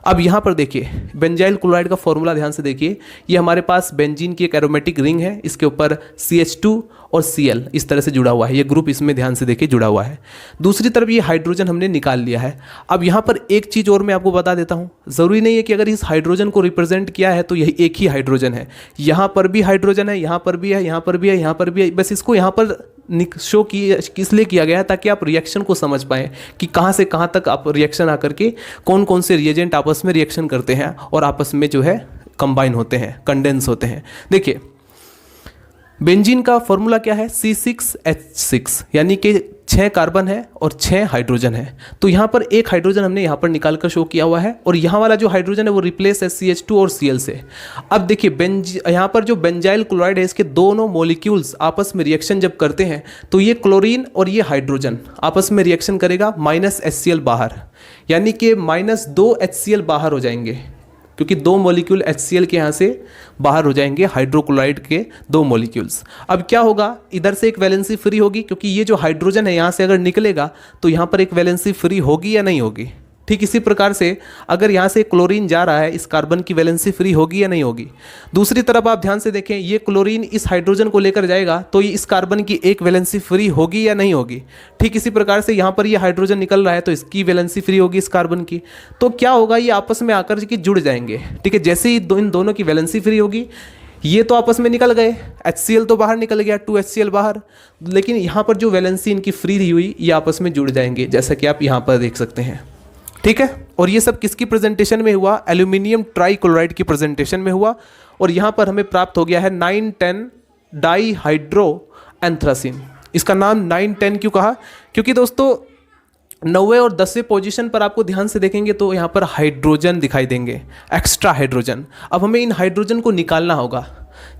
A: अब यहाँ पर देखिए, बेंजाइल क्लोराइड का फॉर्मूला ध्यान से देखिए। ये हमारे पास बेंजीन की एक एरोमेटिक रिंग है, इसके ऊपर CH2 और Cl इस तरह से जुड़ा हुआ है, ये ग्रुप इसमें ध्यान से देखिए जुड़ा हुआ है। दूसरी तरफ ये हाइड्रोजन हमने निकाल लिया है। अब यहाँ पर एक चीज़ और मैं आपको बता देता हूँ, ज़रूरी नहीं है कि अगर इस हाइड्रोजन को रिप्रेजेंट किया है तो यही एक ही हाइड्रोजन है। यहाँ पर भी हाइड्रोजन है, यहाँ पर भी है, यहाँ पर भी है, यहाँ पर भी है। बस इसको यहाँ पर शो किस लिए किया गया है, ताकि आप रिएक्शन को समझ पाएँ कि कहाँ से कहाँ तक आप रिएक्शन आकर के कौन कौन से रिएजेंट आपस में रिएक्शन करते हैं और आपस में जो है कंबाइन होते हैं, कंडेंस होते हैं। देखिए, बेंजीन का फॉर्मूला क्या है, C6H6, यानी कि 6 कार्बन है और 6 हाइड्रोजन है। तो यहाँ पर एक हाइड्रोजन हमने यहाँ पर निकाल कर शो किया हुआ है, और यहाँ वाला जो हाइड्रोजन है वो रिप्लेस है CH2 और Cl से। अब देखिए, यहाँ पर जो बेंजाइल क्लोराइड है, इसके दोनों मॉलिक्यूल्स आपस में रिएक्शन जब करते हैं, तो ये क्लोरीन और ये हाइड्रोजन आपस में रिएक्शन करेगा, -HCl बाहर, यानी कि -2 HCl बाहर हो जाएंगे, क्योंकि 2 मॉलिक्यूल HCl के यहाँ से बाहर हो जाएंगे, हाइड्रोक्लोराइड के 2 मॉलिक्यूल्स। अब क्या होगा, इधर से एक वैलेंसी फ्री होगी, क्योंकि ये जो हाइड्रोजन है यहाँ से अगर निकलेगा तो यहाँ पर एक वैलेंसी फ्री होगी या नहीं होगी। ठीक इसी प्रकार से अगर यहाँ से क्लोरीन जा रहा है, इस कार्बन की वैलेंसी फ्री होगी या नहीं होगी। दूसरी तरफ आप ध्यान से देखें, ये क्लोरीन इस हाइड्रोजन को लेकर जाएगा, तो ये इस कार्बन की एक वैलेंसी फ्री होगी या नहीं होगी। ठीक इसी प्रकार से यहाँ पर ये हाइड्रोजन निकल रहा है, तो इसकी वैलेंसी फ्री होगी इस कार्बन की। तो क्या होगा, ये आपस में आकर के जुड़ जाएंगे। ठीक है, जैसे ही इन दोनों की वैलेंसी फ्री होगी, ये तो आपस में निकल गए, HCl तो बाहर निकल गया, 2HCl बाहर, लेकिन यहाँ पर जो वैलेंसी इनकी फ्री हुई, ये आपस में जुड़ जाएंगे, जैसा कि आप यहाँ पर देख सकते हैं। ठीक है, और ये सब किसकी प्रेजेंटेशन में हुआ, एल्यूमिनियम ट्राइक्लोराइड की प्रेजेंटेशन में हुआ, और यहाँ पर हमें प्राप्त हो गया है 9,10 डाई हाइड्रो एंथ्रासीन। इसका नाम 9, 10 क्यों कहा? क्योंकि दोस्तों 9वें और 10वें पोजीशन पर आपको ध्यान से देखेंगे तो यहाँ पर हाइड्रोजन दिखाई देंगे, एक्स्ट्रा हाइड्रोजन। अब हमें इन हाइड्रोजन को निकालना होगा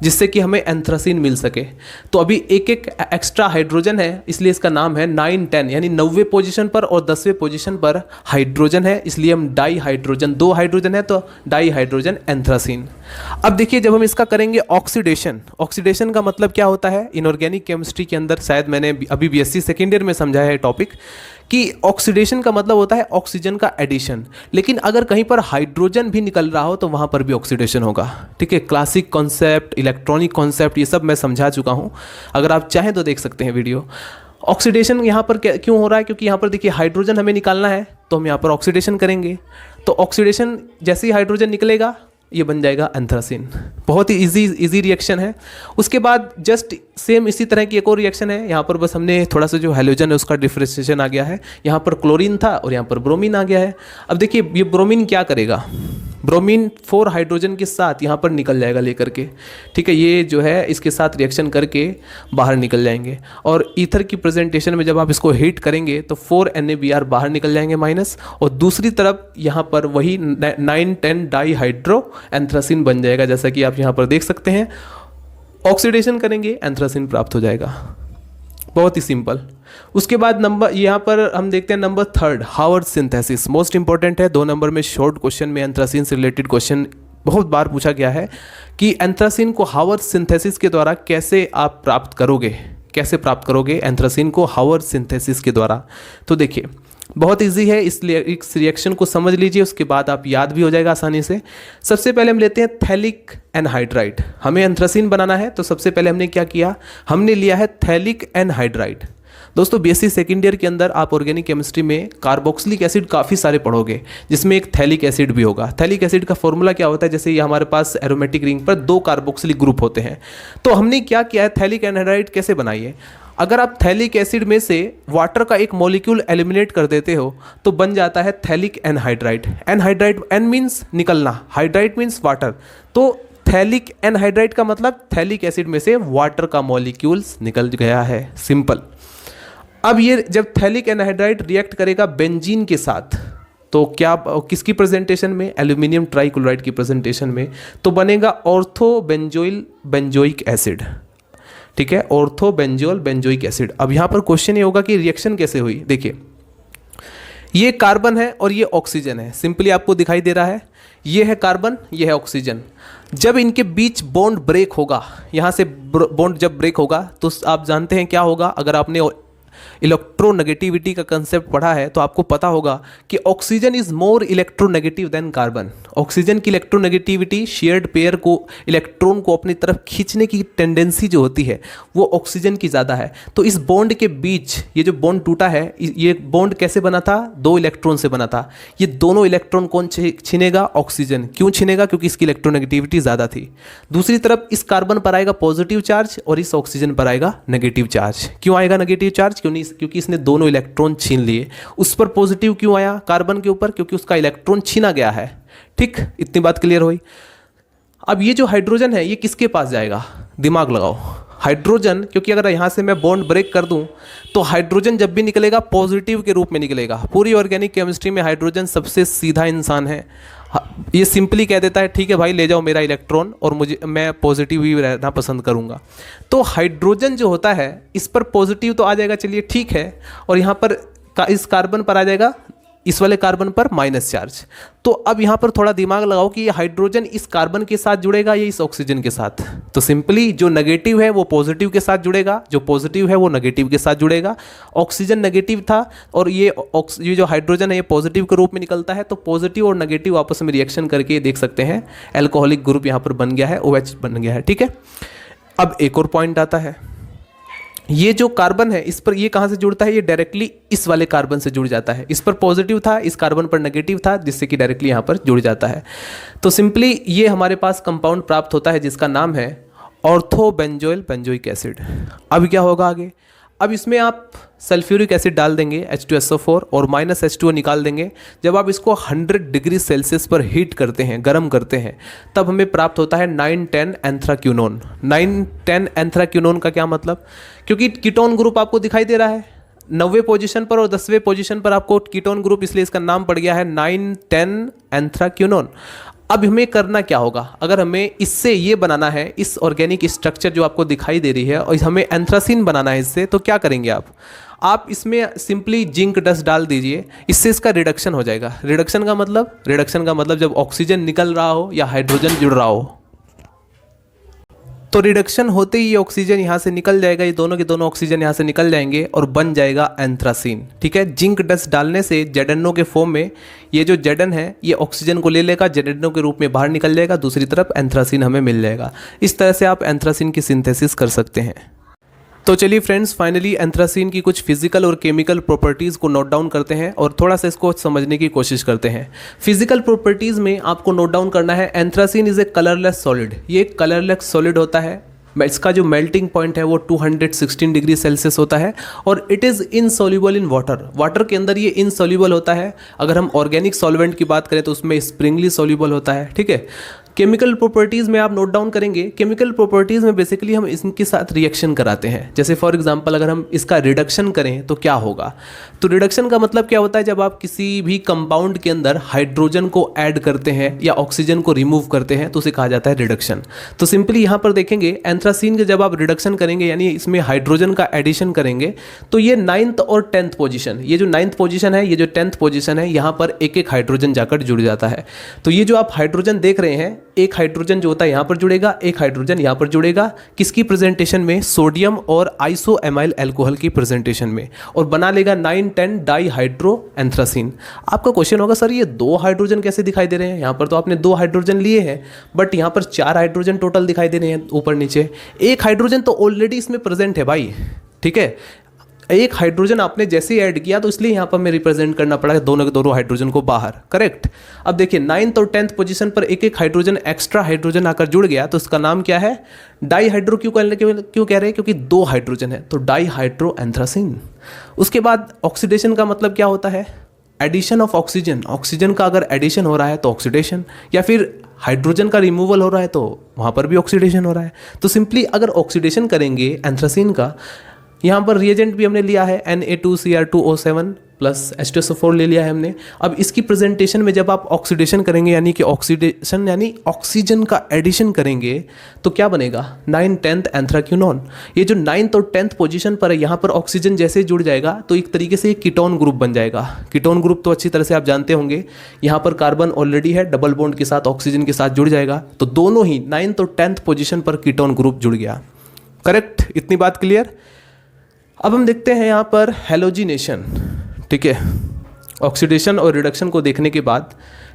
A: जिससे कि हमें एंथ्रासीन मिल सके। तो अभी एक एक एक्स्ट्रा हाइड्रोजन है, इसलिए इसका नाम है 9, 10, यानी 9वें पोजीशन पर और 10वें पोजीशन पर हाइड्रोजन है, इसलिए हम डाई हाइड्रोजन, 2 हाइड्रोजन है तो डाई हाइड्रोजन एंथ्रासीन। अब देखिए जब हम इसका करेंगे ऑक्सीडेशन, ऑक्सीडेशन का मतलब क्या होता है इनऑर्गेनिक केमिस्ट्री के अंदर, शायद मैंने अभी बीएससी सेकेंड ईयर में समझाया है टॉपिक कि ऑक्सीडेशन का मतलब होता है ऑक्सीजन का एडिशन। लेकिन अगर कहीं पर हाइड्रोजन भी निकल रहा हो तो वहाँ पर भी ऑक्सीडेशन होगा। ठीक है, क्लासिक कॉन्सेप्ट, इलेक्ट्रॉनिक कॉन्सेप्ट, ये सब मैं समझा चुका हूँ, अगर आप चाहें तो देख सकते हैं वीडियो। ऑक्सीडेशन यहाँ पर क्यों हो रहा है? क्योंकि यहाँ पर देखिए हाइड्रोजन हमें निकालना है तो हम यहाँ पर ऑक्सीडेशन करेंगे। तो ऑक्सीडेशन जैसे ही हाइड्रोजन निकलेगा ये बन जाएगा एंथ्रासीन। बहुत ही इजी रिएक्शन है। उसके बाद जस्ट सेम इसी तरह की एक और रिएक्शन है, यहाँ पर बस हमने थोड़ा सा जो हैलोजन है उसका डिफ्रेंशिएशन आ गया है। यहाँ पर क्लोरीन था और यहाँ पर ब्रोमीन आ गया है। अब देखिए ये ब्रोमीन क्या करेगा, ब्रोमीन 4 हाइड्रोजन के साथ यहाँ पर निकल जाएगा लेकर के। ठीक है, ये जो है इसके साथ रिएक्शन करके बाहर निकल जाएंगे। और ईथर की प्रेजेंटेशन में जब आप इसको हीट करेंगे तो 4 NaBr बाहर निकल जाएंगे माइनस, और दूसरी तरफ यहाँ पर वही 9, 10 डाई हाइड्रो एंथ्रासीन बन जाएगा, जैसा कि आप यहाँ पर देख सकते हैं। ऑक्सीडेशन करेंगे एंथ्रासीन प्राप्त हो जाएगा, बहुत ही सिंपल। उसके बाद नंबर यहाँ पर हम देखते हैं number 3, Haworth synthesis, most important है। 2 नंबर में शॉर्ट क्वेश्चन में एंथ्रासीन से रिलेटेड क्वेश्चन बहुत बार पूछा गया है कि एंथ्रासीन को हावर्ड सिंथेसिस के द्वारा कैसे आप प्राप्त करोगे, कैसे प्राप्त करोगे एंथ्रासीन को हावर्ड सिंथेसिस के द्वारा। तो देखिए बहुत इजी है, इसलिए इस रिएक्शन को समझ लीजिए, उसके बाद आप याद भी हो जाएगा आसानी से। सबसे पहले हम लेते हैं थैलिक एनहाइड्राइड। हमें एंथ्रासीन बनाना है तो सबसे पहले हमने क्या किया, हमने लिया है थैलिक एनहाइड्राइड। दोस्तों बीएससी सेकेंड ईयर के अंदर आप ऑर्गेनिक केमिस्ट्री में कार्बोक्सिलिक एसिड काफ़ी सारे पढ़ोगे, जिसमें एक थैलिक एसिड भी होगा। थैलिक एसिड का फॉर्मूला क्या होता है, जैसे ये हमारे पास एरोमेटिक रिंग पर 2 कार्बोक्सिलिक ग्रुप होते हैं। तो हमने क्या किया है, थैलिक एनहाइड्राइड कैसे बनाई है। अगर आप थैलिक एसिड में से वाटर का एक मॉलिक्यूल एलिमिनेट कर देते हो तो बन जाता है phthalic anhydride. Anhydride, an means निकलना, हाइड्राइड मीन्स वाटर। तो थैलिक एनहाइड्राइड का मतलब थैलिक एसिड में से वाटर का मॉलिक्यूल्स निकल गया है, सिंपल। अब ये जब थैलिक एनहाइड्राइड रिएक्ट करेगा बेंजीन के साथ तो क्या, किसकी प्रेजेंटेशन में, एल्यूमिनियम ट्राइक्लोराइड की प्रेजेंटेशन में, तो बनेगा ऑर्थो बेंजोइल बेंजोइक एसिड। ठीक है, ऑर्थो बेंजोल बेंजोइक एसिड। अब यहाँ पर क्वेश्चन ये होगा कि रिएक्शन कैसे हुई। देखिए ये कार्बन है और ये ऑक्सीजन है, सिंपली आपको दिखाई दे रहा है, ये है कार्बन, ये है ऑक्सीजन। जब इनके बीच बॉन्ड ब्रेक होगा, यहाँ से बॉन्ड जब ब्रेक होगा तो आप जानते हैं क्या होगा। अगर आपने इलेक्ट्रोनेगेटिविटी का कंसेप्ट पढ़ा है तो आपको पता होगा कि oxygen is more electronegative than carbon. Oxygen की इलेक्ट्रोनेगेटिविटी, शेयर्ड पेयर को, इलेक्ट्रॉन को अपनी तरफ खींचने की टेंडेंसी जो होती है वो ऑक्सीजन की ज़्यादा है। तो इस बॉन्ड के बीच ये जो बॉन्ड टूटा है, ये बॉन्ड कैसे बना था, 2 इलेक्ट्रॉन से बना था। ये दोनों इलेक्ट्रॉन कौन छीनेगा, ऑक्सीजन। क्यों छीनेगा, क्योंकि इसकी इलेक्ट्रोनेगेटिविटी ज़्यादा थी। दूसरी तरफ इस कार्बन पर आएगा पॉजिटिव चार्ज और इस ऑक्सीजन पर आएगा नेगेटिव चार्ज। क्यों आएगा नेगेटिव चार्ज, क्योंकि इसने दोनों इलेक्ट्रॉन छीन लिए। उस पर पॉजिटिव क्यों आया कार्बन के ऊपर, क्योंकि उसका इलेक्ट्रॉन छीना गया है। ठीक, इतनी बात क्लियर हुई। अब ये जो हाइड्रोजन है ये किसके पास जाएगा, दिमाग लगाओ। हाइड्रोजन, क्योंकि अगर यहाँ से मैं बॉन्ड ब्रेक कर दूं तो हाइड्रोजन जब भी निकलेगा पॉजिटिव के रूप में निकलेगा। पूरी ऑर्गेनिक केमिस्ट्री में हाइड्रोजन सबसे सीधा इंसान है। ये सिंपली कह देता है ठीक है भाई ले जाओ मेरा इलेक्ट्रॉन और मैं पॉजिटिव ही रहना पसंद करूँगा। तो हाइड्रोजन जो होता है इस पर पॉजिटिव तो आ जाएगा, चलिए ठीक है, और यहाँ पर इस कार्बन पर आ जाएगा, इस वाले कार्बन पर माइनस चार्ज। तो अब यहाँ पर थोड़ा दिमाग लगाओ कि ये हाइड्रोजन इस कार्बन के साथ जुड़ेगा या इस ऑक्सीजन के साथ। तो सिंपली जो नेगेटिव है वो पॉजिटिव के साथ जुड़ेगा, जो पॉजिटिव है वो नेगेटिव के साथ जुड़ेगा। ऑक्सीजन नेगेटिव था और ये जो हाइड्रोजन है ये पॉजिटिव के रूप में निकलता है। तो पॉजिटिव और नेगेटिव आपस में रिएक्शन करके देख सकते हैं, एल्कोहलिक ग्रुप यहाँ पर बन गया है, OH बन गया है। ठीक है, अब एक और पॉइंट आता है, ये जो कार्बन है इस पर ये कहाँ से जुड़ता है, ये डायरेक्टली इस वाले कार्बन से जुड़ जाता है। इस पर पॉजिटिव था, इस कार्बन पर नेगेटिव था, जिससे कि डायरेक्टली यहाँ पर जुड़ जाता है। तो सिंपली ये हमारे पास कंपाउंड प्राप्त होता है जिसका नाम है ऑर्थो बेंजोइल बेंजोइक एसिड। अब क्या होगा आगे, अब इसमें आप सल्फ्यूरिक एसिड डाल देंगे H2SO4 और माइनस H2O निकाल देंगे। जब आप इसको 100 डिग्री सेल्सियस पर हीट करते हैं, गर्म करते हैं, तब हमें प्राप्त होता है 910 एंथ्राक्यूनोन। 910 एंथ्राक्यूनोन का क्या मतलब, क्योंकि कीटोन ग्रुप आपको दिखाई दे रहा है 9वें पोजीशन पर और 10वें पोजीशन पर आपको कीटोन ग्रुप, इसलिए इसका नाम पड़ गया है 910 एंथ्राक्यूनोन। अब हमें करना क्या होगा, अगर हमें इससे ये बनाना है, इस ऑर्गेनिक स्ट्रक्चर जो आपको दिखाई दे रही है, और हमें एंथ्रासीन बनाना है इससे, तो क्या करेंगे आप इसमें सिंपली जिंक डस्ट डाल दीजिए, इससे इसका रिडक्शन हो जाएगा। रिडक्शन का मतलब जब ऑक्सीजन निकल रहा हो या हाइड्रोजन जुड़ रहा हो, तो रिडक्शन होते ही ये ऑक्सीजन यहाँ से निकल जाएगा, ये दोनों के दोनों ऑक्सीजन यहाँ से निकल जाएंगे और बन जाएगा एंथ्रासीन। ठीक है, जिंक डस्ट डालने से ZNO के फॉर्म में ये जो Zn है ये ऑक्सीजन को ले लेगा, ZNO के रूप में बाहर निकल जाएगा, दूसरी तरफ एंथ्रासीन हमें मिल जाएगा। इस तरह से आप एंथ्रासीन की सिंथेसिस कर सकते हैं। तो चलिए फ्रेंड्स, फाइनली एंथ्रासीन की कुछ फिजिकल और केमिकल प्रॉपर्टीज़ को नोट डाउन करते हैं और थोड़ा सा इसको समझने की कोशिश करते हैं। फिजिकल प्रॉपर्टीज़ में आपको नोट डाउन करना है, anthracene is a colourless solid. ये एक कलरलेस सॉलिड होता है, इसका जो मेल्टिंग पॉइंट है वो 216 डिग्री सेल्सियस होता है और it is insoluble in water. Water के अंदर ये इनसॉल्युबल होता है। अगर हम ऑर्गेनिक सॉल्वेंट की बात करें तो उसमें स्प्रिंगली सॉल्युबल होता है। ठीक है, केमिकल प्रॉपर्टीज़ में आप नोट डाउन करेंगे, केमिकल प्रॉपर्टीज़ में बेसिकली हम इनके साथ रिएक्शन कराते हैं। जैसे फॉर एग्जांपल अगर हम इसका रिडक्शन करें तो क्या होगा, तो रिडक्शन का मतलब क्या होता है, जब आप किसी भी कंपाउंड के अंदर हाइड्रोजन को ऐड करते हैं या ऑक्सीजन को रिमूव करते हैं तो उसे कहा जाता है रिडक्शन। तो सिंपली यहाँ पर देखेंगे एंथ्रासीन के जब आप रिडक्शन करेंगे यानी इसमें हाइड्रोजन का एडिशन करेंगे तो ये 9th और 10th पोजीशन, ये जो 9th पोजीशन है, ये जो 10th पोजीशन है, यहाँ पर एक एक हाइड्रोजन जाकर जुड़ जाता है। तो ये जो आप हाइड्रोजन देख रहे हैं, एक हाइड्रोजन जो होता है यहाँ पर जुड़ेगा, एक हाइड्रोजन यहाँ पर जुड़ेगा, किसकी प्रेजेंटेशन में, सोडियम और आइसोएमाइल अल्कोहल की प्रेजेंटेशन में, और बना लेगा 910 डाईहाइड्रो एंथ्रासीन। आपका क्वेश्चन होगा सर ये 2 हाइड्रोजन कैसे दिखाई दे रहे हैं, यहाँ पर तो आपने 2 हाइड्रोजन लिए हैं बट यहाँ पर 4 हाइड्रोजन टोटल दिखाई दे रहे हैं ऊपर नीचे। एक हाइड्रोजन तो ऑलरेडी इसमें प्रेजेंट है भाई। ठीक है, एक हाइड्रोजन आपने जैसे ही ऐड किया तो इसलिए यहाँ पर मैं रिप्रेजेंट करना पड़ा दोनों के दोनों हाइड्रोजन को बाहर। करेक्ट। अब देखिए 9th और 10th पोजीशन पर एक एक हाइड्रोजन, एक्स्ट्रा हाइड्रोजन आकर जुड़ गया तो इसका नाम क्या है, डाईहाइड्रो। क्यों कह रहे हैं, क्योंकि 2 हाइड्रोजन है तो डाईहाइड्रो एंथ्रासीन। उसके बाद ऑक्सीडेशन का मतलब क्या होता है, एडिशन ऑफ ऑक्सीजन। ऑक्सीजन का अगर एडिशन हो रहा है तो ऑक्सीडेशन, या फिर हाइड्रोजन का रिमूवल हो रहा है तो वहाँ पर भी ऑक्सीडेशन हो रहा है। तो सिंपली अगर ऑक्सीडेशन करेंगे एंथ्रासीन का, यहाँ पर रिएजेंट भी हमने लिया है Na2Cr2O7 प्लस H2SO4 ले लिया है हमने। अब इसकी प्रेजेंटेशन में जब आप ऑक्सीडेशन करेंगे यानी कि ऑक्सीडेशन यानी ऑक्सीजन का एडिशन करेंगे तो क्या बनेगा, 910 एंथ्राक्यूनोन। ये जो 9th और 10th पोजीशन पर है यहाँ पर ऑक्सीजन जैसे जुड़ जाएगा तो एक तरीके से कीटोन ग्रुप बन जाएगा। कीटोन ग्रुप तो अच्छी तरह से आप जानते होंगे, यहाँ पर कार्बन ऑलरेडी है, डबल बॉन्ड के साथ ऑक्सीजन के साथ जुड़ जाएगा तो दोनों ही 9th और 10th पोजीशन पर कीटोन ग्रुप जुड़ गया। करेक्ट, इतनी बात क्लियर। अब हम देखते हैं यहाँ पर हैलोजिनेशन। ठीक है, ऑक्सीडेशन और रिडक्शन को देखने के बाद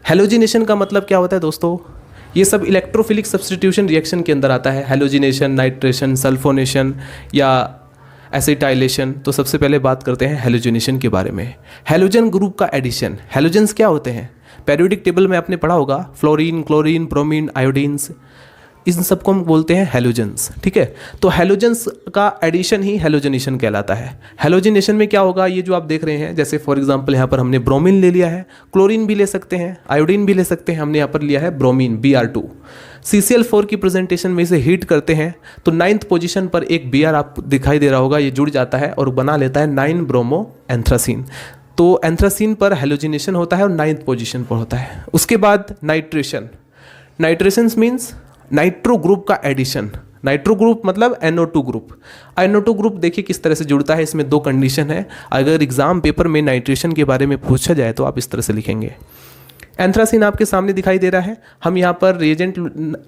A: हैलोजिनेशन का मतलब क्या होता है दोस्तों, ये सब इलेक्ट्रोफिलिक सब्स्टिट्यूशन रिएक्शन के अंदर आता है। हैलोजिनेशन, नाइट्रेशन, सल्फोनेशन या एसिटाइलेशन। तो सबसे पहले बात करते हैं हैलोजिनेशन के बारे में। हैलोजन ग्रुप का एडिशन। हैलोजेंस क्या होते हैं, पेरियोडिक टेबल में आपने पढ़ा होगा, फ्लोरीन, क्लोरीन, ब्रोमीन, आयोडीन्स, इन सबको हम बोलते हैं हैलोजेंस। ठीक है, तो हैलोजेंस का एडिशन ही हैलोजनेशन कहलाता है। हैलोजनेशन में क्या होगा, ये जो आप देख रहे हैं, जैसे फॉर एग्जांपल यहाँ पर हमने ब्रोमीन ले लिया है, क्लोरीन भी ले सकते हैं, आयोडीन भी ले सकते हैं, हमने यहाँ पर लिया है ब्रोमीन Br2। CCl4 की प्रेजेंटेशन में इसे हीट करते हैं तो 9th पोजीशन पर एक Br आपको दिखाई दे रहा होगा, ये जुड़ जाता है और बना लेता है 9 ब्रोमो एंथ्रासीन। तो एंथ्रासीन पर हैलोजिनेशन होता है और 9th पोजीशन पर होता है। उसके बाद nitration. Nitration means nitro group का एडिशन। नाइट्रो ग्रुप मतलब NO2 ग्रुप। NO2 ग्रुप देखिए किस तरह से जुड़ता है, इसमें 2 कंडीशन है। अगर एग्जाम पेपर में नाइट्रेशन के बारे में पूछा जाए तो आप इस तरह से लिखेंगे। एंथ्रासीन आपके सामने दिखाई दे रहा है। हम यहाँ पर रिएजेंट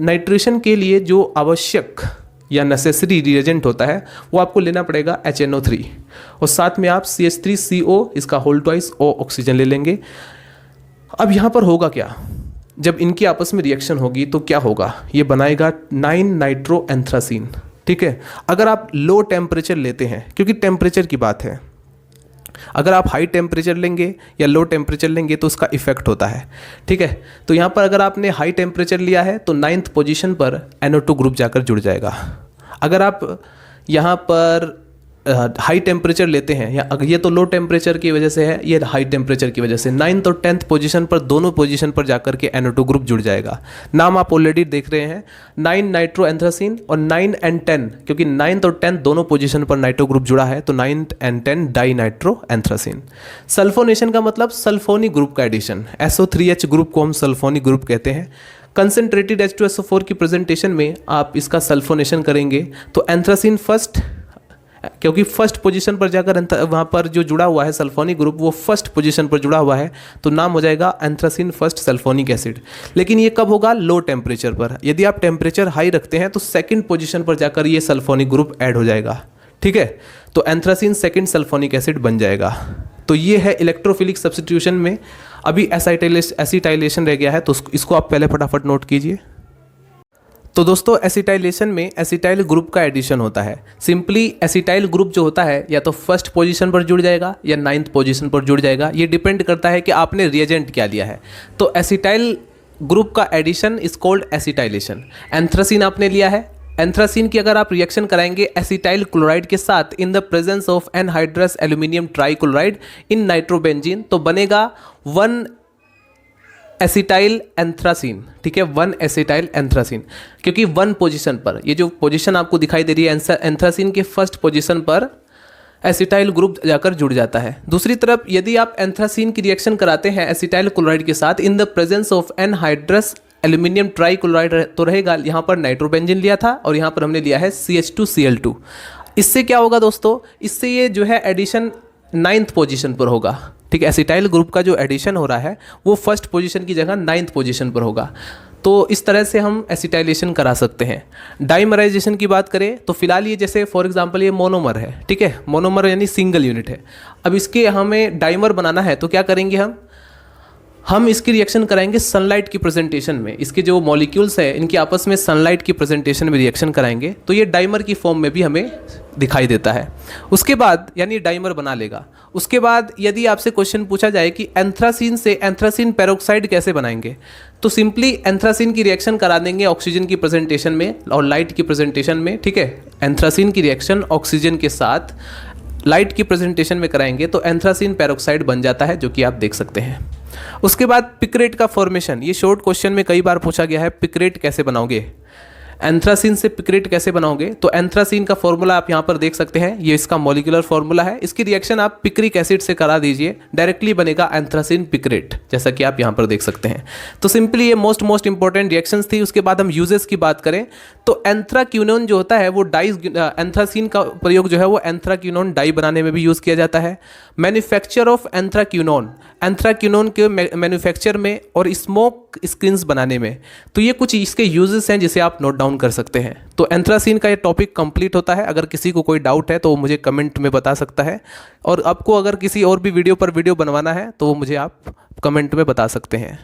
A: नाइट्रेशन के लिए जो आवश्यक या नेसेसरी रिएजेंट होता है वो आपको लेना पड़ेगा HNO3 और साथ में आप CH3CO इसका होल ट्वाइस O ऑक्सीजन ले लेंगे। अब यहाँ पर होगा क्या, जब इनकी आपस में रिएक्शन होगी तो क्या होगा, ये बनाएगा 9 नाइट्रो एंथ्रासीन। ठीक है, अगर आप लो टेम्परेचर लेते हैं, क्योंकि टेम्परेचर की बात है, अगर आप हाई टेम्परेचर लेंगे या लो टेम्परेचर लेंगे तो उसका इफेक्ट होता है। ठीक है, तो यहाँ पर अगर आपने हाई टेम्परेचर लिया है तो 9th पोजीशन पर NO2 ग्रुप जाकर जुड़ जाएगा। अगर आप यहाँ पर हाई टेम्परेचर लेते हैं, या ये तो लो टेम्परेचर की वजह से है, ये हाई टेम्परेचर की वजह से 9th और 10th पोजीशन पर, दोनों पोजीशन पर जाकर के NO2 ग्रुप जुड़ जाएगा। नाम आप ऑलरेडी देख रहे हैं, 9 नाइट्रोएंथ्रासीन और 9 एंड 10, क्योंकि 9th और 10th दोनों पोजीशन पर नाइट्रो ग्रुप जुड़ा है, तो 9 एंड 10 डाई नाइट्रोएंथ्रासीन। सल्फोनेशन का मतलब सल्फोनिक ग्रुप का एडिशन, SO3H ग्रुप को हम सल्फोनिक ग्रुप कहते हैं। कंसनट्रेटेड H2SO4 की प्रेजेंटेशन में आप इसका सल्फोनेशन करेंगे तो एंथ्रासीन फर्स्ट, क्योंकि फर्स्ट पोजीशन पर जाकर वहाँ पर जो जुड़ा हुआ है सल्फोनिक ग्रुप वो फर्स्ट पोजीशन पर जुड़ा हुआ है, तो नाम हो जाएगा एंथ्रासीन फर्स्ट सल्फोनिक एसिड। लेकिन ये कब होगा? लो टेम्परेचर पर। यदि आप टेम्परेचर हाई रखते हैं तो सेकंड पोजीशन पर जाकर ये सल्फोनिक ग्रुप ऐड हो जाएगा, ठीक है, तो एंथ्रासीन सेकंड सल्फोनिक एसिड बन जाएगा। तो ये है इलेक्ट्रोफिलिक सब्स्टिट्यूशन में। अभी एसिटाइलेशन रह गया है, तो इसको आप पहले फटाफट नोट कीजिए। तो दोस्तों एसिटाइलेशन में एसिटाइल ग्रुप का एडिशन होता है। सिंपली एसिटाइल ग्रुप जो होता है या तो फर्स्ट पोजीशन पर जुड़ जाएगा या 9th पोजीशन पर जुड़ जाएगा, ये डिपेंड करता है कि आपने रिएजेंट क्या लिया है। तो एसिटाइल ग्रुप का addition is called acetylation. Anthracene आपने लिया है, एंथ्रासीन की अगर आप रिएक्शन कराएंगे एसिटाइल क्लोराइड के साथ in the presence of anhydrous aluminium trichloride in nitrobenzene, तो बनेगा 1 एसिटाइल एंथ्रासीन, ठीक है, 1 एसिटाइल एंथ्रासीन, क्योंकि 1 पोजीशन पर, ये जो पोजीशन आपको दिखाई दे रही है एंथ्रासीन के फर्स्ट पोजीशन पर एसिटाइल ग्रुप जाकर जुड़ जाता है। दूसरी तरफ यदि आप एंथ्रासीन की रिएक्शन कराते हैं एसिटाइल क्लोराइड के साथ in the presence of anhydrous aluminium trichloride, तो रहेगा यहाँ पर नाइट्रोबेंजीन लिया था और यहाँ पर हमने लिया है CH2Cl2। इससे क्या होगा दोस्तों? इससे ये जो है एडिशन 9th पोजीशन पर होगा, ठीक है। एसिटाइल ग्रुप का जो एडिशन हो रहा है वो फर्स्ट पोजीशन की जगह 9th पोजीशन पर होगा। तो इस तरह से हम एसिटाइलेशन करा सकते हैं। डाइमराइजेशन की बात करें तो फिलहाल ये जैसे फॉर एग्जांपल ये मोनोमर है, ठीक है, मोनोमर यानी सिंगल यूनिट है। अब इसके हमें डाइमर बनाना है तो क्या करेंगे हम इसकी रिएक्शन कराएंगे सनलाइट की प्रेजेंटेशन में। इसके जो मॉलिक्यूल्स है इनकी आपस में सनलाइट की प्रेजेंटेशन में रिएक्शन कराएंगे तो ये डाइमर की फॉर्म में भी हमें दिखाई देता है। उसके बाद यानी डाइमर बना लेगा। उसके बाद यदि आपसे क्वेश्चन पूछा जाए कि एंथ्रासीन से एंथ्रासीन पेरोक्साइड कैसे बनाएंगे, तो सिंपली एंथ्रासीन की रिएक्शन करा देंगे ऑक्सीजन की प्रेजेंटेशन में और लाइट की प्रेजेंटेशन में, ठीक है। एंथ्रासीन की रिएक्शन ऑक्सीजन के साथ लाइट की प्रेजेंटेशन में कराएंगे तो एंथ्रासीन पेरोक्साइड बन जाता है, जो कि आप देख सकते हैं। उसके बाद पिक्रेट का फॉर्मेशन, ये शॉर्ट क्वेश्चन में कई बार पूछा गया है, पिक्रेट कैसे बनाओगे, एंथ्रासीन से पिक्रेट कैसे बनाओगे। तो एंथ्रासीन का फॉर्मूला आप यहाँ पर देख सकते हैं, ये इसका मॉलिक्यूलर फॉर्मूला है। इसकी रिएक्शन आप पिक्रिक एसिड से करा दीजिए, डायरेक्टली बनेगा एंथ्रासीन पिक्रेट, जैसा कि आप यहाँ पर देख सकते हैं। तो सिंपली ये मोस्ट इंपॉर्टेंट रिएक्शंस थी। उसके बाद हम यूजेस की बात करें तो एंथ्राक्विनोन जो होता है वो एंथ्रासीन का प्रयोग जो है वो एंथ्राक्विनोन डाई बनाने में भी यूज़ किया जाता है। मैन्युफैक्चर ऑफ एंथ्राक्विनोन, एंथ्राक्विनोन के मैन्युफैक्चर में और स्मोक स्क्रीन्स बनाने में, तो ये कुछ इसके यूजेस हैं जिसे आप नोट डाउन कर सकते हैं। तो एंथ्रासीन का ये टॉपिक कंप्लीट होता है। अगर किसी को कोई डाउट है तो वो मुझे कमेंट में बता सकता है, और आपको अगर किसी और भी वीडियो पर वीडियो बनवाना है तो वो मुझे आप कमेंट में बता सकते हैं।